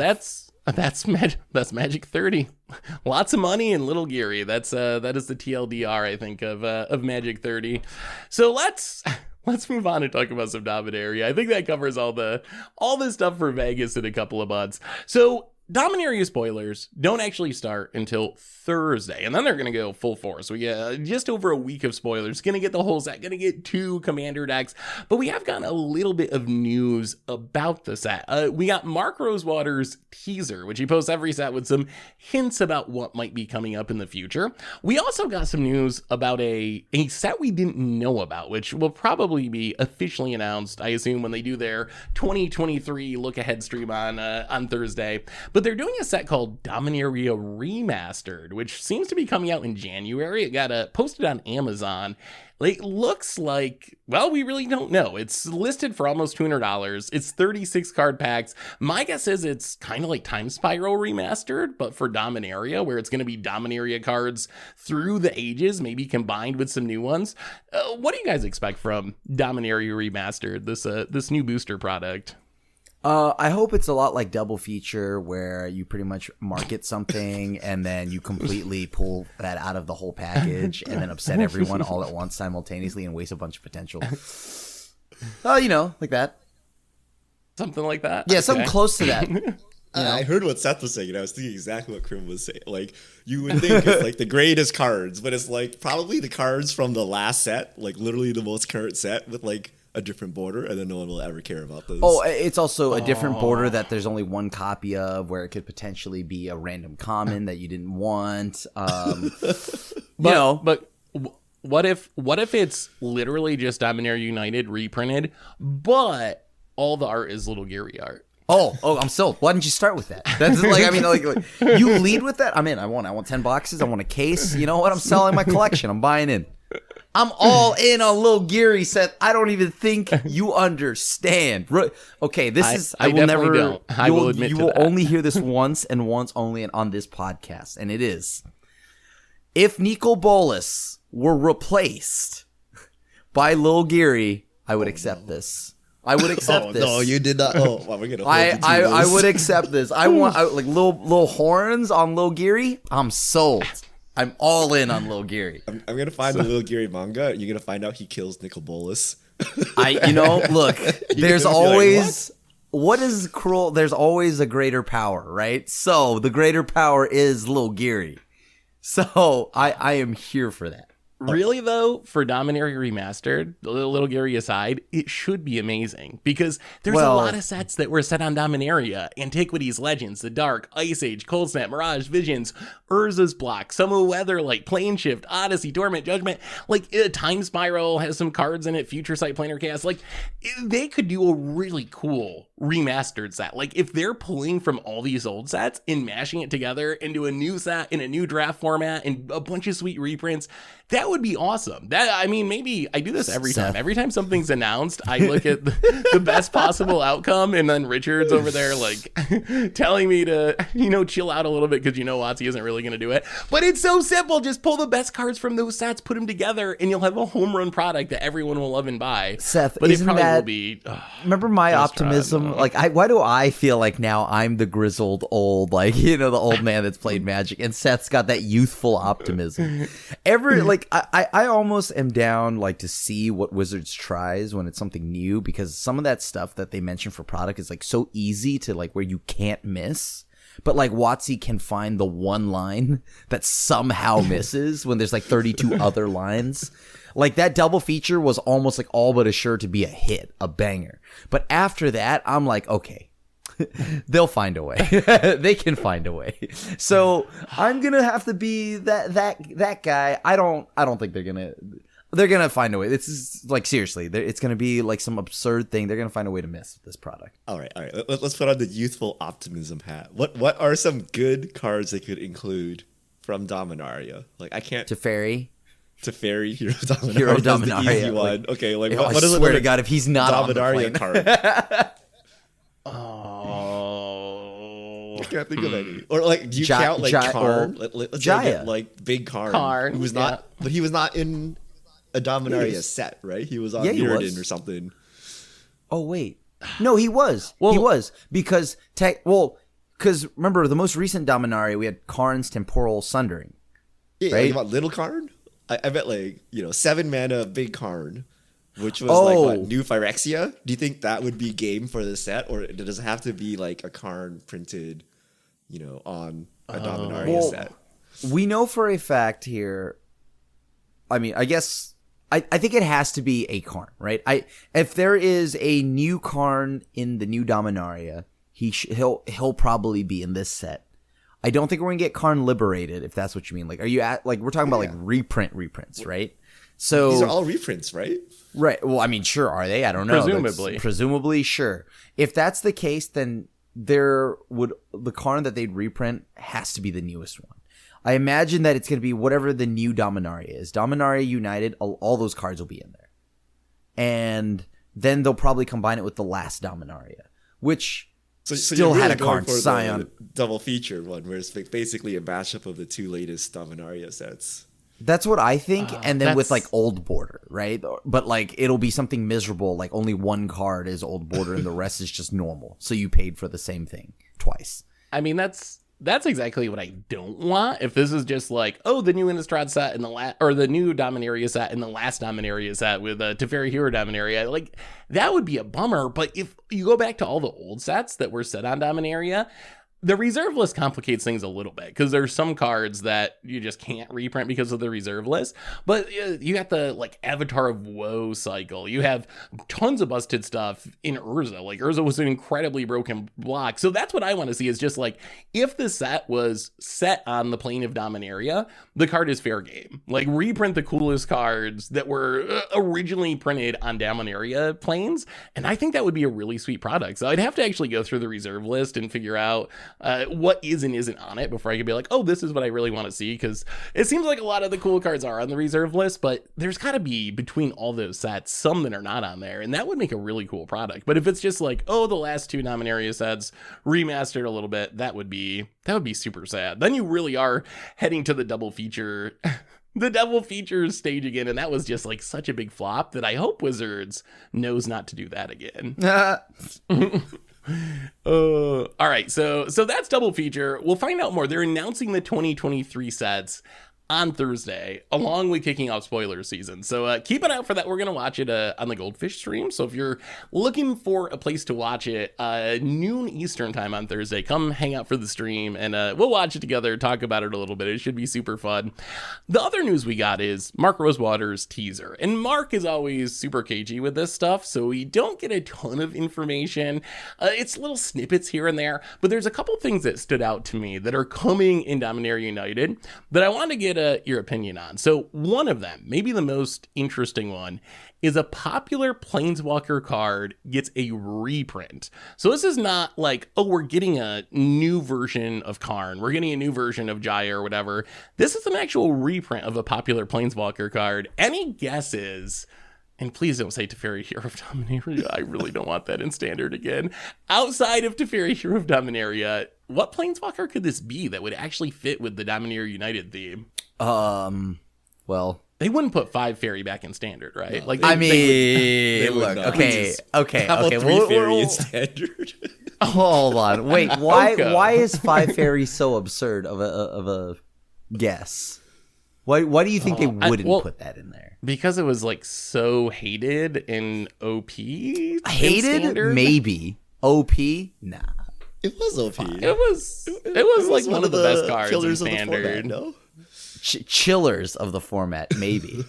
That's Magic 30. Lots of money and Little Giri. That is the TLDR, I think, of Magic 30. So let's move on and talk about some Dominaria. I think that covers all the stuff for Vegas in a couple of months. So Dominaria spoilers don't actually start until Thursday, and then they're going to go full force. We get just over a week of spoilers. Going to get the whole set, going to get 2 commander decks, but we have gotten a little bit of news about the set. We got Mark Rosewater's teaser, which he posts every set with some hints about what might be coming up in the future. We also got some news about a set we didn't know about, which will probably be officially announced, I assume, when they do their 2023 look-ahead stream on Thursday. But they're doing a set called Dominaria Remastered, which seems to be coming out in January. It got posted on Amazon. It looks like, well, we really don't know. It's listed for almost $200. It's 36 card packs. My guess is it's kind of like Time Spiral Remastered, but for Dominaria, where it's going to be Dominaria cards through the ages, maybe combined with some new ones. What do you guys expect from Dominaria Remastered, this new booster product? I hope it's a lot like Double Feature, where you pretty much market something and then you completely pull that out of the whole package and then upset everyone all at once simultaneously and waste a bunch of potential. Like that. Something like that? Yeah, something close to that. I heard what Seth was saying, and I was thinking exactly what Krim was saying. Like, you would think it's like the greatest cards, but it's like probably the cards from the last set, like literally the most current set with like a different border, and then no one will ever care about those. Oh, it's also a different border that there's only one copy of, where it could potentially be a random common that you didn't want. But what if it's literally just Dominaria United reprinted, but all the art is Little Giri art? Oh, I'm sold. Why didn't you start with that? That's like, I mean, like you lead with that. I'm in. I want 10 boxes. I want a case. You know what? I'm selling my collection. I'm buying in. I'm all in on Lil Giri, Seth. I don't even think you understand. Okay, this is. I will never. Don't. I will admit you to will that. only hear this once and once only on this podcast, and it is: if Nico Bolas were replaced by Lil Giri, I would accept this. I would accept this. No, you did not. Oh, well, we're gonna. Hold you to I this. would accept this. I want like little horns on Lil Giri. I'm sold. I'm all in on Lil Giri. I'm gonna find the Lil Giri manga. You're gonna find out he kills Nicol Bolas. Look, there's gonna be always what is cruel. There's always a greater power, right? So the greater power is Lil Giri. So I am here for that. Really, though, for Dominaria Remastered, Little Gary aside, it should be amazing because there's a lot of sets that were set on Dominaria. Antiquities, Legends, The Dark, Ice Age, Cold Snap, Mirage, Visions, Urza's Block, some of Weather, like Plane Shift, Odyssey, Dormant, Judgment, like Time Spiral has some cards in it, Future Sight, Planar Chaos. Like, they could do a really cool remastered set. Like, if they're pulling from all these old sets and mashing it together into a new set in a new draft format and a bunch of sweet reprints, that would be awesome. Maybe I do this every time. Every time something's announced, I look at the best possible outcome, and then Richard's over there like telling me to, chill out a little bit because Watsy isn't really going to do it. But it's so simple. Just pull the best cards from those sets, put them together, and you'll have a home run product that everyone will love and buy. Seth, but isn't it probably that, will be. Remember my optimism? Why do I feel like now I'm the grizzled old, the old man that's played Magic, and Seth's got that youthful optimism. I almost am down to see what Wizards tries when it's something new, because some of that stuff that they mention for product is so easy to where you can't miss. But Watsy can find the one line that somehow misses when there's 32 other lines. That double feature was almost all but assured to be a hit, a banger. But after that, I'm okay, they'll find a way. They can find a way. So I'm gonna have to be that guy. I don't think they're gonna find a way. This is seriously, it's gonna be some absurd thing. They're gonna find a way to miss this product. All right. Let's put on the youthful optimism hat. What are some good cards they could include from Dominaria? I can't. Teferi, Hero Dominaria. Hero Is the Dominaria. easy one. Okay, what I is swear to God, if he's not Dominaria on the plane. card? Oh, I can't think of any. Or do you count Karn? Let's Jaya. get big Karn. Karn, who was not, but he was not in a Dominaria set, right? He was on Mirrodin or something. Oh wait, no, he was. He was because remember the most recent Dominaria, we had Karn's Temporal Sundering. Yeah, right? You want little Karn? I bet 7 mana big Karn, which was new Phyrexia. Do you think that would be game for the set, or does it have to be a Karn printed, on a Dominaria set? We know for a fact here. I mean, I guess I think it has to be a Karn, right? If there is a new Karn in the new Dominaria, he'll probably be in this set. I don't think we're gonna get Karn Liberated, if that's what you mean. Are you we're talking about reprints, right? So these are all reprints, right? Right. Well, I mean, sure, are they? I don't know. Presumably, sure. If that's the case, then the Karn that they'd reprint has to be the newest one. I imagine that it's going to be whatever the new Dominaria is. Dominaria United, all those cards will be in there. And then they'll probably combine it with the last Dominaria, which still had a Karn Scion. Double feature one, where it's basically a mashup of the two latest Dominaria sets. That's what I think, and then with old border, right? But it'll be something miserable, only one card is old border and the rest is just normal. So you paid for the same thing twice. I mean, that's exactly what I don't want. If this is just the new Innistrad set in or the new Dominaria set in the last Dominaria set with Teferi Hero Dominaria, that would be a bummer. But if you go back to all the old sets that were set on Dominaria, The reserve list complicates things a little bit because there's some cards that you just can't reprint because of the reserve list. But you got the like Avatar of Woe cycle. You have tons of busted stuff in Urza. Like Urza was an incredibly broken block. So that's what I want to see is just like if the set was set on the plane of Dominaria, the card is fair game. Like reprint the coolest cards that were originally printed on Dominaria planes. And I think that would be a really sweet product. So I'd have to actually go through the reserve list and figure out what is and isn't on it before I could be like, oh, this is what I really want to see. Because it seems like a lot of the cool cards are on the reserve list, but there's got to be between all those sets some that are not on there, and that would make a really cool product. But if it's just like, oh, the last 2 Dominaria sets remastered a little bit, that would be super sad. Then you really are heading to the double feature. The double features stage again, and that was just like such a big flop that I hope Wizards knows not to do that again. All right, so that's double feature. We'll find out more. They're announcing the 2023 sets on Thursday, along with kicking off spoiler season. So keep an eye out for that. We're going to watch it on the Goldfish stream. So if you're looking for a place to watch it, noon Eastern time on Thursday, come hang out for the stream and we'll watch it together, talk about it a little bit. It should be super fun. The other news we got is Mark Rosewater's teaser. And Mark is always super cagey with this stuff, so we don't get a ton of information. It's little snippets here and there, but there's a couple things that stood out to me that are coming in Dominaria United that I want to get your opinion on. So one of them, maybe the most interesting one, is a popular Planeswalker card gets a reprint. So this is not like, oh, we're getting a new version of Karn, we're getting a new version of Jaya or whatever. This is an actual reprint of a popular Planeswalker card. Any guesses? And please don't say Teferi, Hero of Dominaria. I really don't want that in Standard again. Outside of Teferi, Hero of Dominaria, what Planeswalker could this be that would actually fit with the Dominaria United theme? Well, they wouldn't put 5 fairy back in Standard, right? No, Like, they would look, not. okay. How about 3 fairy in Standard? Hold on, wait. Why is 5 fairy so absurd of a guess? Why do you think they wouldn't put that in there? Because it was like so hated in OP. Hated? Maybe. OP? Nah. It was OP. It was like one of the best cards in Standard. No? Chillers of the format, maybe.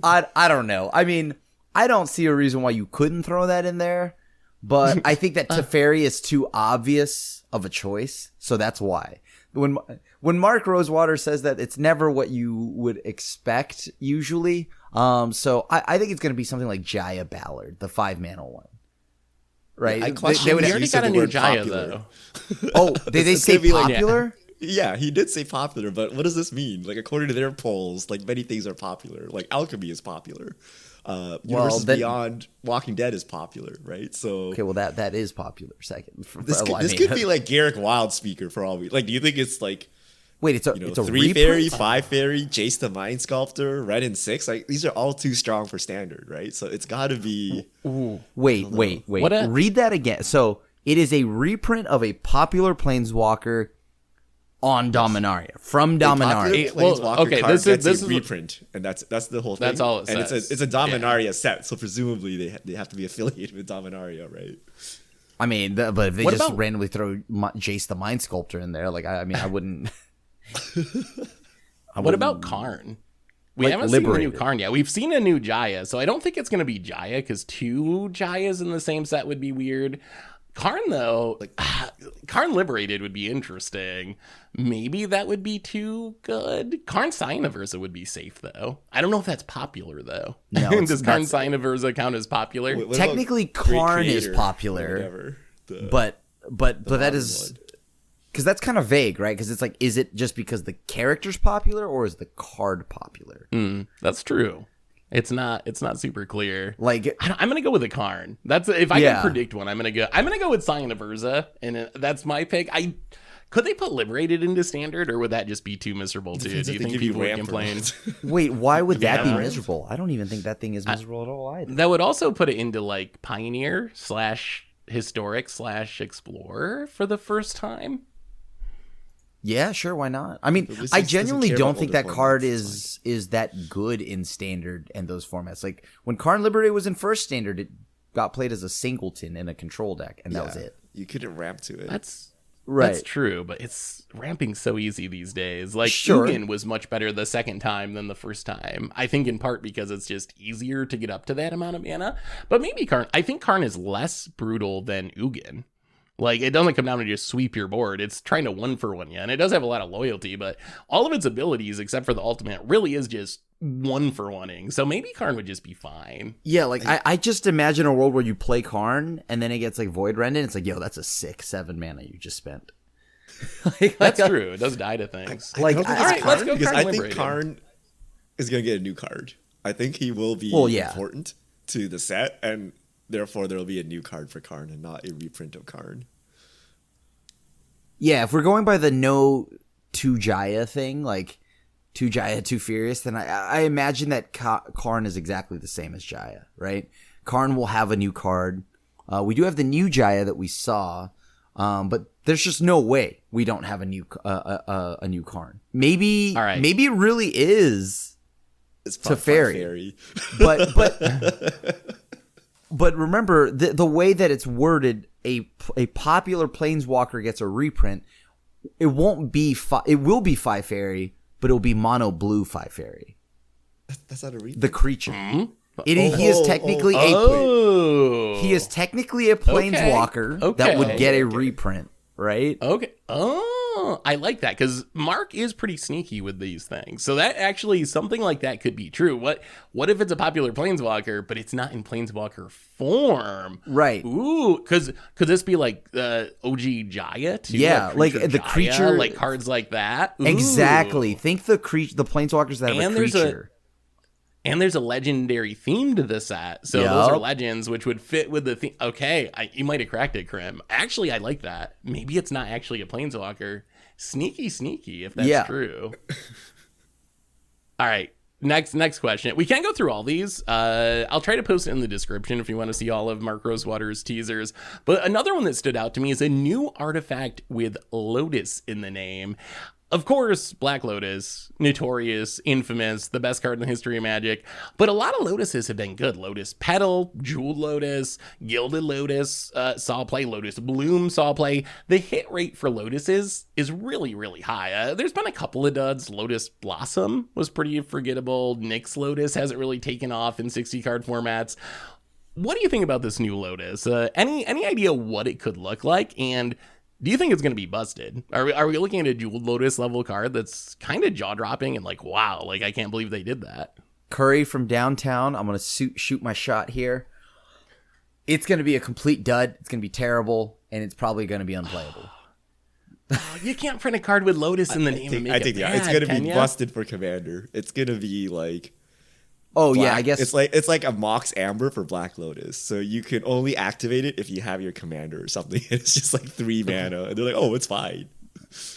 I don't know. I mean, I don't see a reason why you couldn't throw that in there, but I think that Teferi is too obvious of a choice, so that's why. When Mark Rosewater says that, it's never what you would expect usually. So I think it's going to be something like Jaya Ballard, the 5-mana one. Right? Yeah, they already got a new Jaya, popular. though. Oh, did they say popular? Yeah, he did say popular, but what does this mean? Like, according to their polls, like, many things are popular. Like, Alchemy is popular. Universes Beyond Walking Dead is popular, right? So okay, well that is popular. Second, this could be like Garrick Wildspeaker for all we like. Do you think it's like? Wait, it's a 3 fairy, 5 fairy, Jace the Mind Sculptor, Red and 6. Like these are all too strong for Standard, right? So it's got to be. Ooh. Wait. Read that again. So it is a reprint of a popular Planeswalker on Dominaria from Dominaria. This is a reprint, and that's the whole thing. That's all it and says. it's a Dominaria set, so presumably they have to be affiliated with Dominaria, right? I mean, but if they randomly throw Jace the Mind Sculptor in there, like I wouldn't. What about Karn? We haven't seen the new Karn yet. We've seen a new Jaya, so I don't think it's going to be Jaya because 2 Jayas in the same set would be weird. Karn, though, Karn Liberated would be interesting. Maybe that would be too good. Karn Cyanoversa would be safe, though. I don't know if that's popular, though. No, does Karn Cyanoversa count as popular? Technically, Karn is popular, but that is because that's kind of vague, right? Because it's like, is it just because the character's popular or is the card popular? That's true. It's not super clear. Like I'm gonna go with a Karn. That's if I can predict one. I'm gonna go with Cyanoversa, and that's my pick. Could they put Liberated into Standard, or would that just be too miserable too? Do you think people would complain? Wait, why would that be miserable? I don't even think that thing is miserable at all either. That would also put it into like Pioneer / Historic / Explorer for the first time. Yeah, sure, why not? I mean, I genuinely don't think that card is that good in Standard and those formats. Like, when Karn Liberated was in first Standard, it got played as a singleton in a control deck, and that was it. You couldn't ramp to it. Right. That's true, but it's ramping so easy these days. Like, Sure. Ugin was much better the second time than the first time. I think in part because it's just easier to get up to that amount of mana. But maybe Karn. I think Karn is less brutal than Ugin. Like, it doesn't come down to just sweep your board. It's trying to one for one you. And it does have a lot of loyalty, but all of its abilities, except for the ultimate, really is just one for oneing. So maybe Karn would just be fine. Yeah, like I just imagine a world where you play Karn and then it gets like Void Rendon. It's like, yo, that's a sick 7 mana you just spent. That's true. It does die to things. I don't think all it's right, let's go because Karn I think Liberated. Karn is going to get a new card. I think he will be important to the set, and therefore there will be a new card for Karn and not a reprint of Karn. Yeah, if we're going by the no 2 Jaya thing, like 2 Jaya, 2 Furious, then I imagine that Karn is exactly the same as Jaya, right? Karn will have a new card. We do have the new Jaya that we saw, but there's just no way we don't have a new Karn. Maybe, All right. maybe it really is It's Teferi. But remember, the way that it's worded, a popular Planeswalker gets a reprint. It won't be it will be 5 fairy, but it'll be mono blue 5 fairy. That's not a reprint. The creature. Mm-hmm. He is technically he is technically a Planeswalker that would get a reprint, right? Okay. Oh, I like that because Mark is pretty sneaky with these things. So that actually, something like that could be true. What if it's a popular Planeswalker, but it's not in Planeswalker form? Right. Ooh, could this be like OG Jaya too? Yeah, like the Jaya, creature, like cards like that. Ooh. Exactly. Think the Planeswalkers that have And a creature. And there's a legendary theme to this set. So those are legends, which would fit with the theme. Okay, you might have cracked it, Krim. Actually, I like that. Maybe it's not actually a Planeswalker. Sneaky, if that's true. All right, next question. We can't go through all these. I'll try to post it in the description if you want to see all of Mark Rosewater's teasers. But another one that stood out to me is a new artifact with Lotus in the name. Of course, Black Lotus, notorious, infamous, the best card in the history of Magic. But a lot of Lotuses have been good. Lotus Petal, Jeweled Lotus, Gilded Lotus saw play. Lotus Bloom saw play. The hit rate for Lotuses is really, really high. There's been a couple of duds. Lotus Blossom was pretty forgettable. Nyx Lotus hasn't really taken off in 60-card formats. What do you think about this new Lotus? Any idea what it could look like? And do you think it's going to be busted? Are we looking at a Jeweled Lotus level card that's kind of jaw-dropping and like, wow, like I can't believe they did that? Curry from downtown. I'm going to shoot my shot here. It's going to be a complete dud. It's going to be terrible, and it's probably going to be unplayable. You can't print a card with Lotus in the name and make it bad, it's going to be ya? busted for Commander. It's going to be like... Oh, Black. yeah, I guess. It's like a Mox Amber for Black Lotus. So you can only activate it if you have your commander or something. It's just like 3 mana. And they're like, oh, it's fine.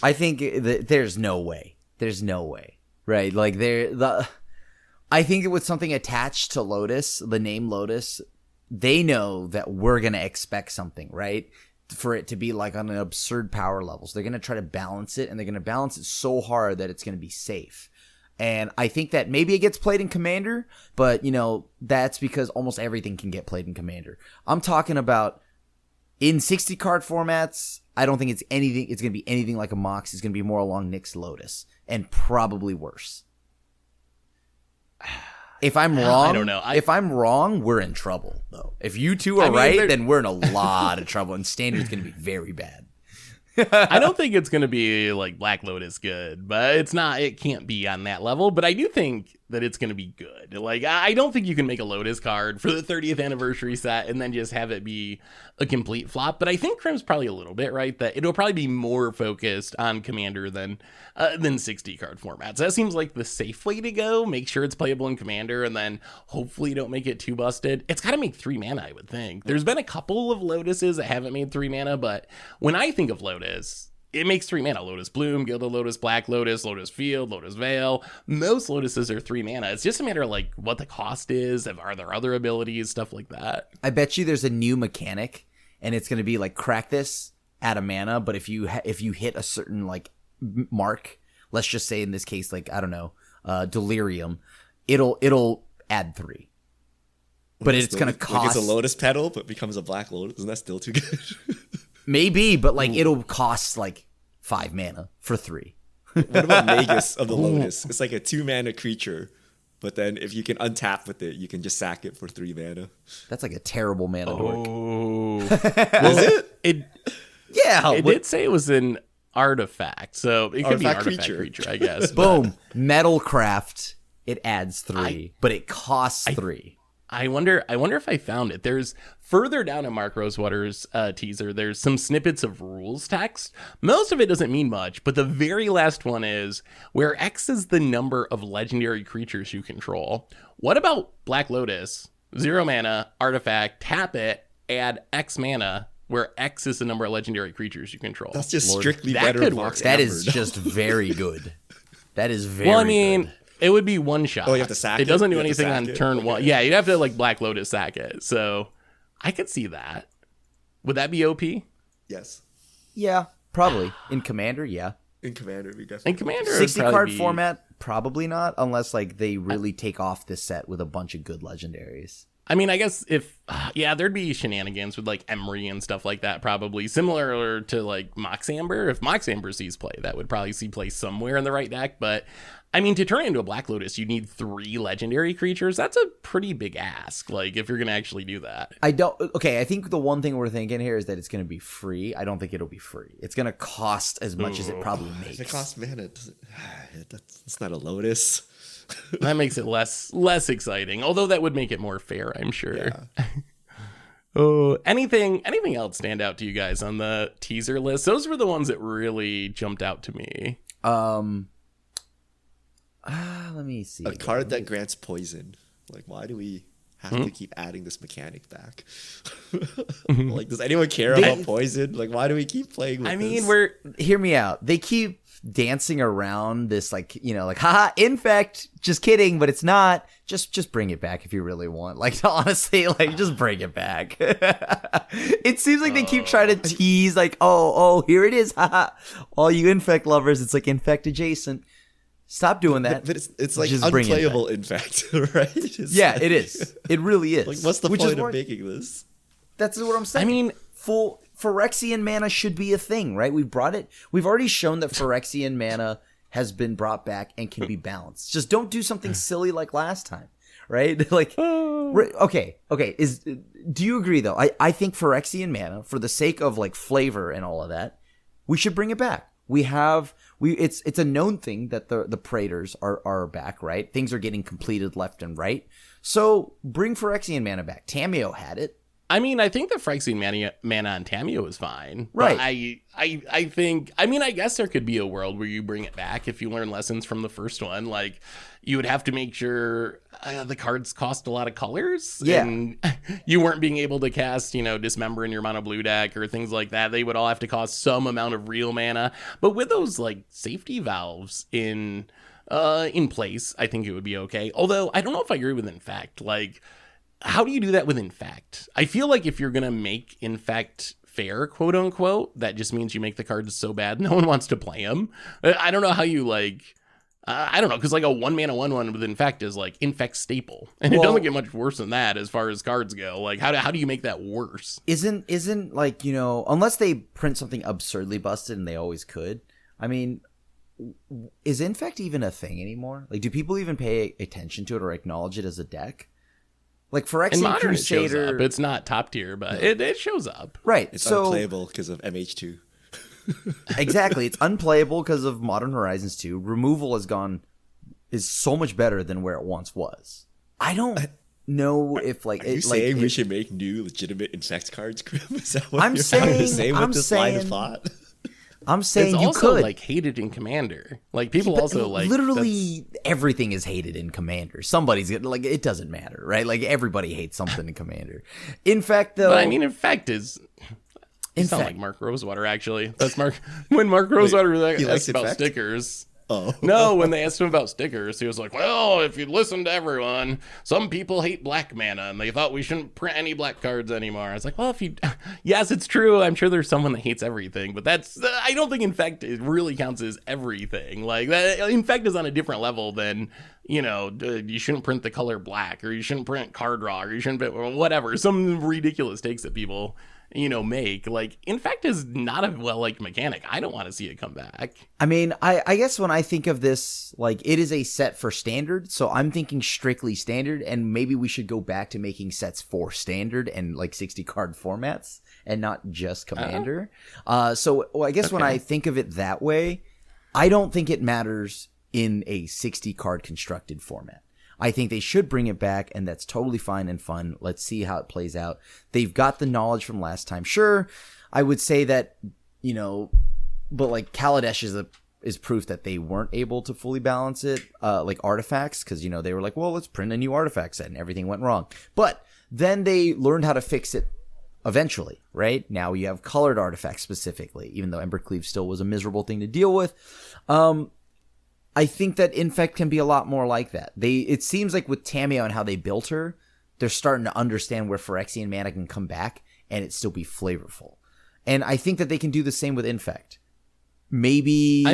I think there's no way. There's no way. Right? Like, I think with something attached to Lotus, the name Lotus, they know that we're going to expect something, right? For it to be like on an absurd power level. So they're going to try to balance it, and they're going to balance it so hard that it's going to be safe. And I think that maybe it gets played in Commander, but, that's because almost everything can get played in Commander. I'm talking about in 60-card formats, I don't think it's going to be anything like a Mox. It's going to be more along Nyx Lotus, and probably worse. If I'm wrong, I don't know. If I'm wrong, we're in trouble, though. If you two are right, then we're in a lot of trouble, and Standard's going to be very bad. I don't think it's going to be like Black Lotus good, but it can't be on that level. But I do think that it's going to be good. Like, I don't think you can make a Lotus card for the 30th anniversary set and then just have it be a complete flop. But I think Krim's probably a little bit right that it'll probably be more focused on Commander than 60 card formats. That seems like the safe way to go. Make sure it's playable in Commander and then hopefully don't make it too busted. It's got to make 3 mana, I would think. There's been a couple of Lotuses that haven't made 3 mana, but when I think of Lotus, it makes 3 mana. Lotus Bloom, Gilded Lotus, Black Lotus, Lotus Field, Lotus Veil. Most Lotuses are 3 mana. It's just a matter of like what the cost is. Are there other abilities, stuff like that? I bet you there's a new mechanic, and it's going to be like crack this, add a mana. But if you hit a certain like mark, let's just say in this case, like I don't know, Delirium, it'll add 3. But it's going to cost. Like it's a Lotus Petal, but becomes a Black Lotus. Isn't that still too good? Maybe, but like it'll cost like 5 mana for 3. What about Magus of the Lotus? It's like a 2-mana creature, but then if you can untap with it, you can just sack it for 3 mana. That's like a terrible mana dork. Oh, Is it? Yeah. It did say it was an artifact, so it could be an Artifact artifact creature, I guess. Boom. Metalcraft. It adds 3, but it costs 3. I wonder if I found it. There's further down in Mark Rosewater's teaser, there's some snippets of rules text. Most of it doesn't mean much, but the very last one is where X is the number of legendary creatures you control. What about Black Lotus? 0 mana, artifact, tap it, add X mana, where X is the number of legendary creatures you control. That's just Lord, strictly that better could than work. Mox That Amber, is though. just very good. That is very Well, I mean, good. it would be one shot. Oh, you have to sack it? It doesn't do You have to anything on sack it? turn 1. Okay. Yeah, you'd have to like Black Lotus sack it. So I could see that. Would that be OP? Yes. Yeah, probably. In Commander, yeah. In Commander, we definitely. In Commander, it would 60 probably card be- format, probably not, unless like they really take off this set with a bunch of good legendaries. I mean, I guess if, there'd be shenanigans with like Emery and stuff like that, probably similar to like Mox Amber. If Mox Amber sees play, that would probably see play somewhere in the right deck. But I mean, to turn it into a Black Lotus, you need 3 legendary creatures. That's a pretty big ask. Like, if you're going to actually do that. I think the one thing we're thinking here is that it's going to be free. I don't think it'll be free. It's going to cost as much as it probably makes. If it costs mana, it doesn't, that's not a Lotus. That makes it less exciting. Although that would make it more fair, I'm sure. Yeah. Oh, anything else stand out to you guys on the teaser list? Those were the ones that really jumped out to me. Let me see. A card that grants poison. Like, why do we have to keep adding this mechanic back? Like, does anyone care about poison? Like, why do we keep playing with this? Hear me out. They keep dancing around this, like, like, haha, infect. Just kidding, but it's not. Just bring it back if you really want. Like, honestly, like, just bring it back. It seems like they keep trying to tease, like, oh, here it is, haha. All you infect lovers, it's like infect adjacent. Stop doing that. But it's like Just bring it unplayable, in fact, right? it is. It really is. Like, what's the Which is point why- of making this? That's what I'm saying. I mean, full Phyrexian mana should be a thing, right? We've already shown that Phyrexian mana has been brought back and can be balanced. Just don't do something silly like last time, right? Like, okay. Do you agree though? I think Phyrexian mana, for the sake of like flavor and all of that, we should bring it back. It's a known thing that the Praetors are back, right? Things are getting completed left and right. So bring Phyrexian mana back. Tameo had it. I mean, I think the Phyrexian mana on Tameo is fine. Right. But I think, I guess there could be a world where you bring it back if you learn lessons from the first one. Like, you would have to make sure the cards cost a lot of colors. Yeah. And you weren't being able to cast, Dismember in your mono blue deck or things like that. They would all have to cost some amount of real mana. But with those, like, safety valves in place, I think it would be okay. Although, I don't know if I agree with Infect. Like, how do you do that with Infect? I feel like if you're going to make Infect fair, quote unquote, that just means you make the cards so bad no one wants to play them. I don't know how you, like, I don't know, because like a 1-mana 1/1 with Infect is like Infect staple. And it doesn't get much worse than that as far as cards go. Like, how do you make that worse? Isn't like, unless they print something absurdly busted, and they always could. I mean, is Infect even a thing anymore? Like, do people even pay attention to it or acknowledge it as a deck? Like, In Phyrexian Modern it shows Crusader, up. It's not top tier, but it shows up. right? It's So unplayable because of MH2. exactly, it's unplayable because of Modern Horizons 2. Removal is so much better than where it once was. I don't know if like Are you saying we should make new legitimate Infect cards, Grim? Is that what I'm you're trying to saying- say with I'm this line of saying- thought? I'm saying It's you also could. like hated in Commander. Like, people But also like literally everything is hated in Commander. Somebody's like, it doesn't matter, right? Like, everybody hates something in Commander. In fact, though, But I mean, Infect is. You sound like Mark Rosewater, actually. That's Mark. When Mark Rosewater he likes asked about Infect? stickers. Oh. No, when they asked him about stickers, he was like, well, if you listen to everyone, some people hate black mana, and they thought we shouldn't print any black cards anymore. I was like, well, if you... Yes, it's true. I'm sure there's someone that hates everything, but that's... I don't think Infect really counts as everything. Like, Infect is on a different level than... you shouldn't print the color black, or you shouldn't print card draw, or you shouldn't print whatever. Some ridiculous takes that people make. Like, Infect is not a well-liked mechanic. I don't want to see it come back. I mean, I guess when I think of this, like, it is a set for standard, so I'm thinking strictly standard, and maybe we should go back to making sets for standard and, like, 60-card formats, and not just Commander. So I guess when I think of it that way, I don't think it matters in a 60-card constructed format. I think they should bring it back, and that's totally fine and fun. Let's see how it plays out. They've got the knowledge from last time. Sure, I would say that, but like Kaladesh is proof that they weren't able to fully balance it, like artifacts, because, they were like, well, let's print a new artifact set, and everything went wrong. But then they learned how to fix it eventually, right? Now you have colored artifacts specifically, even though Embercleave still was a miserable thing to deal with. I think that Infect can be a lot more like that. It seems like with Tamiyo and how they built her, they're starting to understand where Phyrexian mana can come back and it still be flavorful. And I think that they can do the same with Infect. Maybe...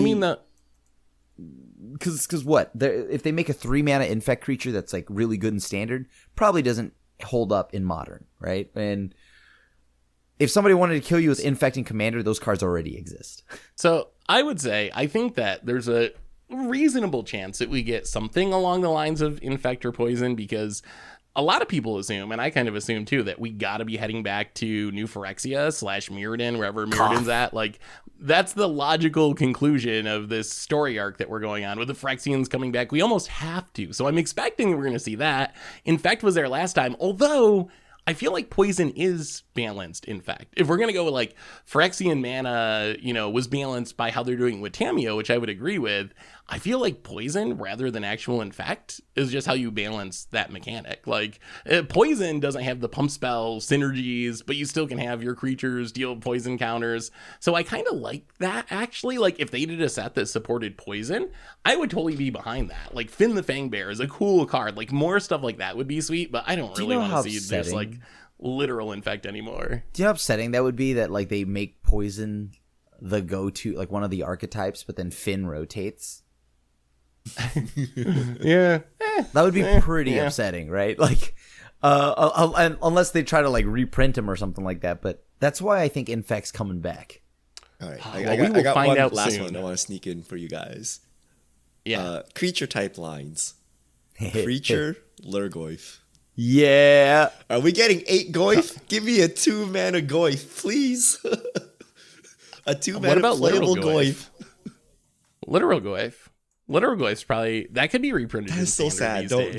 Because what? If they make a 3-mana Infect creature that's like really good in Standard, probably doesn't hold up in Modern, right? And if somebody wanted to kill you with Infect and Commander, those cards already exist. So I would say, I think that there's a reasonable chance that we get something along the lines of Infect or Poison, because a lot of people assume, and I kind of assume too, that we got to be heading back to New Phyrexia / Mirrodin, wherever Mirrodin's at. Like, that's the logical conclusion of this story arc that we're going on with the Phyrexians coming back. We almost have to. So I'm expecting we're going to see that. Infect was there last time, although I feel like Poison is balanced, in fact. If we're going to go with, like, Phyrexian mana, was balanced by how they're doing with Tamiyo, which I would agree with, I feel like Poison, rather than actual Infect, is just how you balance that mechanic. Like, Poison doesn't have the pump spell synergies, but you still can have your creatures deal poison counters. So I kind of like that, actually. Like, if they did a set that supported Poison, I would totally be behind that. Like, Finn the Fangbear is a cool card. Like, more stuff like that would be sweet, but I don't really want to see this, like, literal Infect anymore. Do you know how upsetting that would be, that, like, they make Poison the go-to, like, one of the archetypes, but then Finn rotates? Yeah, that would be pretty upsetting, right? Like, unless they try to, like, reprint him or something like that. But that's why I think Infect's coming back. All right, I got one out last soon. one I want to sneak in for you guys. Yeah, creature type lines. Creature Lurgoyf. Yeah. Are we getting 8 Goyf? Give me a 2-mana Goyf, please. A 2-mana playable Goyf. Literal Goyf. Literal Goyf's probably, that could be reprinted. That's so sad. Don't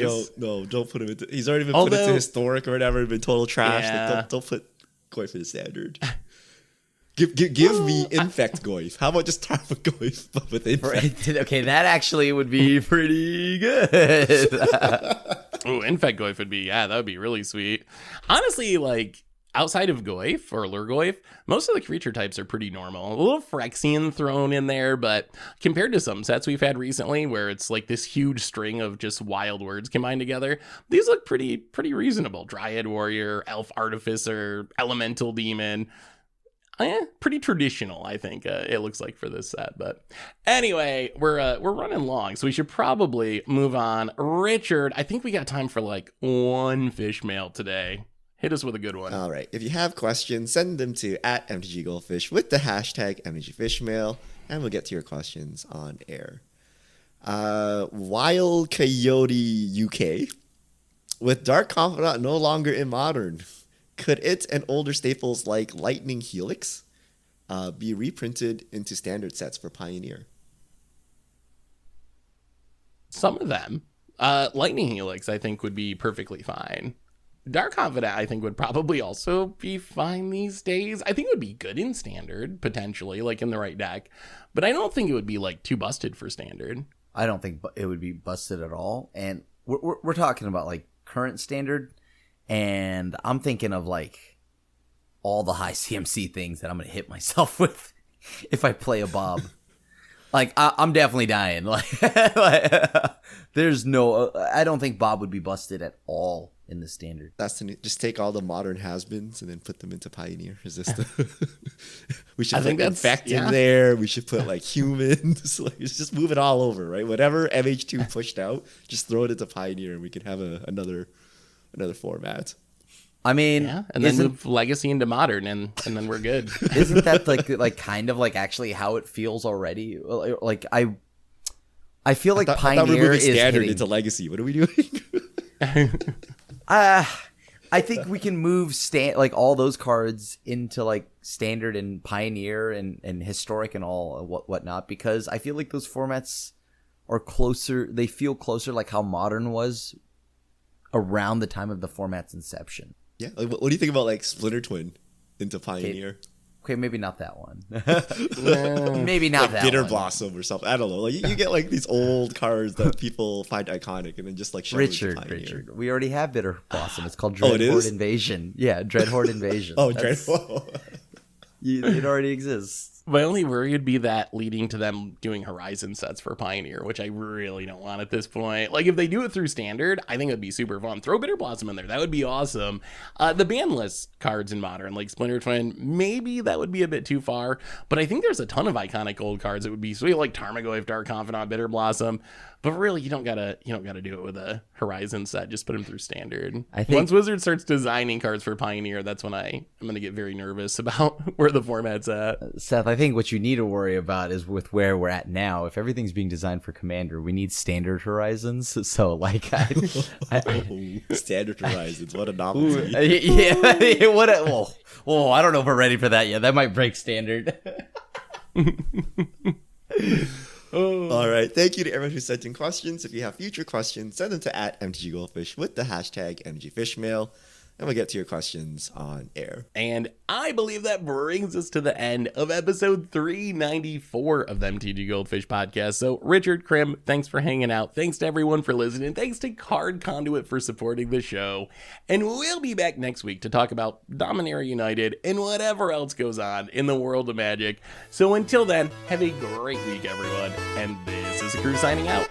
put him into. He's already been Although, put into historic or whatever, been total trash. Yeah. Like, don't put Goyf in standard. Give me Infect Goyf. How about just Tarfa Goyf but with Infect? Okay, that actually would be pretty good. Oh, Infect Goyf would be, that would be really sweet. Honestly, like, outside of Goyf or Lurgoyf, most of the creature types are pretty normal. A little Phyrexian thrown in there, but compared to some sets we've had recently where it's like this huge string of just wild words combined together, these look pretty reasonable. Dryad Warrior, Elf Artificer, Elemental Demon. Pretty traditional, I think it looks like for this set. But anyway, we're running long, so we should probably move on. Richard, I think we got time for like one fish mail today. Hit us with a good one. All right. If you have questions, send them to @MTGGoldfish with the hashtag MTGFishmail, and we'll get to your questions on air. Wild Coyote UK. With Dark Confidant no longer in Modern, could it and older staples like Lightning Helix be reprinted into standard sets for Pioneer? Some of them. Lightning Helix, I think, would be perfectly fine. Dark Confidant, I think, would probably also be fine these days. I think it would be good in Standard, potentially, like in the right deck. But I don't think it would be, like, too busted for Standard. I don't think it would be busted at all. And we're talking about, like, current Standard. And I'm thinking of, like, all the high CMC things that I'm going to hit myself with if I play a Bob. Like, I'm definitely dying. Like, there's no... I don't think Bob would be busted at all in the Standard. Just take all the modern has-beens and then put them into Pioneer. Is this the... We should put Infect in there. We should put, like, humans. Like, just move it all over, right? Whatever MH2 pushed out, just throw it into Pioneer and we could have another format. I mean, Yeah, and then move Legacy into Modern, and then we're good. Isn't that like kind of like actually how it feels already? Like I feel like I thought we're Pioneer moving is standard hitting. into Legacy. What are we doing? I think we can move like all those cards into like Standard and Pioneer and Historic and all whatnot, because I feel like those formats are closer. They feel closer like how Modern was around the time of the format's inception. Yeah. Like, what do you think about like Splinter Twin into Pioneer? Okay, maybe not that one. Maybe not Like that Bitter one. Blossom or something. I don't know. Like you get like these old cards that people find iconic, and then just like shove them into Pioneer. Richard, we already have Bitter Blossom. It's called Oh, it Dreadhorde is? Invasion. Yeah, Dreadhorde Invasion. Oh, That's- Dreadful. It already exists. My only worry would be that leading to them doing Horizon sets for Pioneer, which I really don't want at this point. Like, if they do it through Standard, I think it would be super fun. Throw Bitter Blossom in there. That would be awesome. The banless cards in Modern, like Splinter Twin, maybe that would be a bit too far. But I think there's a ton of iconic gold cards that would be sweet, like Tarmogoyf, Dark Confidant, Bitter Blossom. But really, you don't gotta do it with a Horizon set. Just put them through Standard. I think- Once Wizard starts designing cards for Pioneer, that's when I'm gonna get very nervous about where the format's at. Seth, I think what you need to worry about is with where we're at now. If everything's being designed for Commander, we need Standard Horizons. So, like, Standard Horizons. What a novelty. yeah, what? I don't know if we're ready for that yet. That might break Standard. All right. Thank you to everyone who sent in questions. If you have future questions, send them to @MTGGoldfish with the hashtag MGFishmail, and we'll get to your questions on air. And I believe that brings us to the end of episode 394 of the MTG Goldfish podcast. So, Richard, Krim, thanks for hanging out. Thanks to everyone for listening. Thanks to Card Conduit for supporting the show. And we'll be back next week to talk about Dominaria United and whatever else goes on in the world of Magic. So, until then, have a great week, everyone. And this is the crew signing out.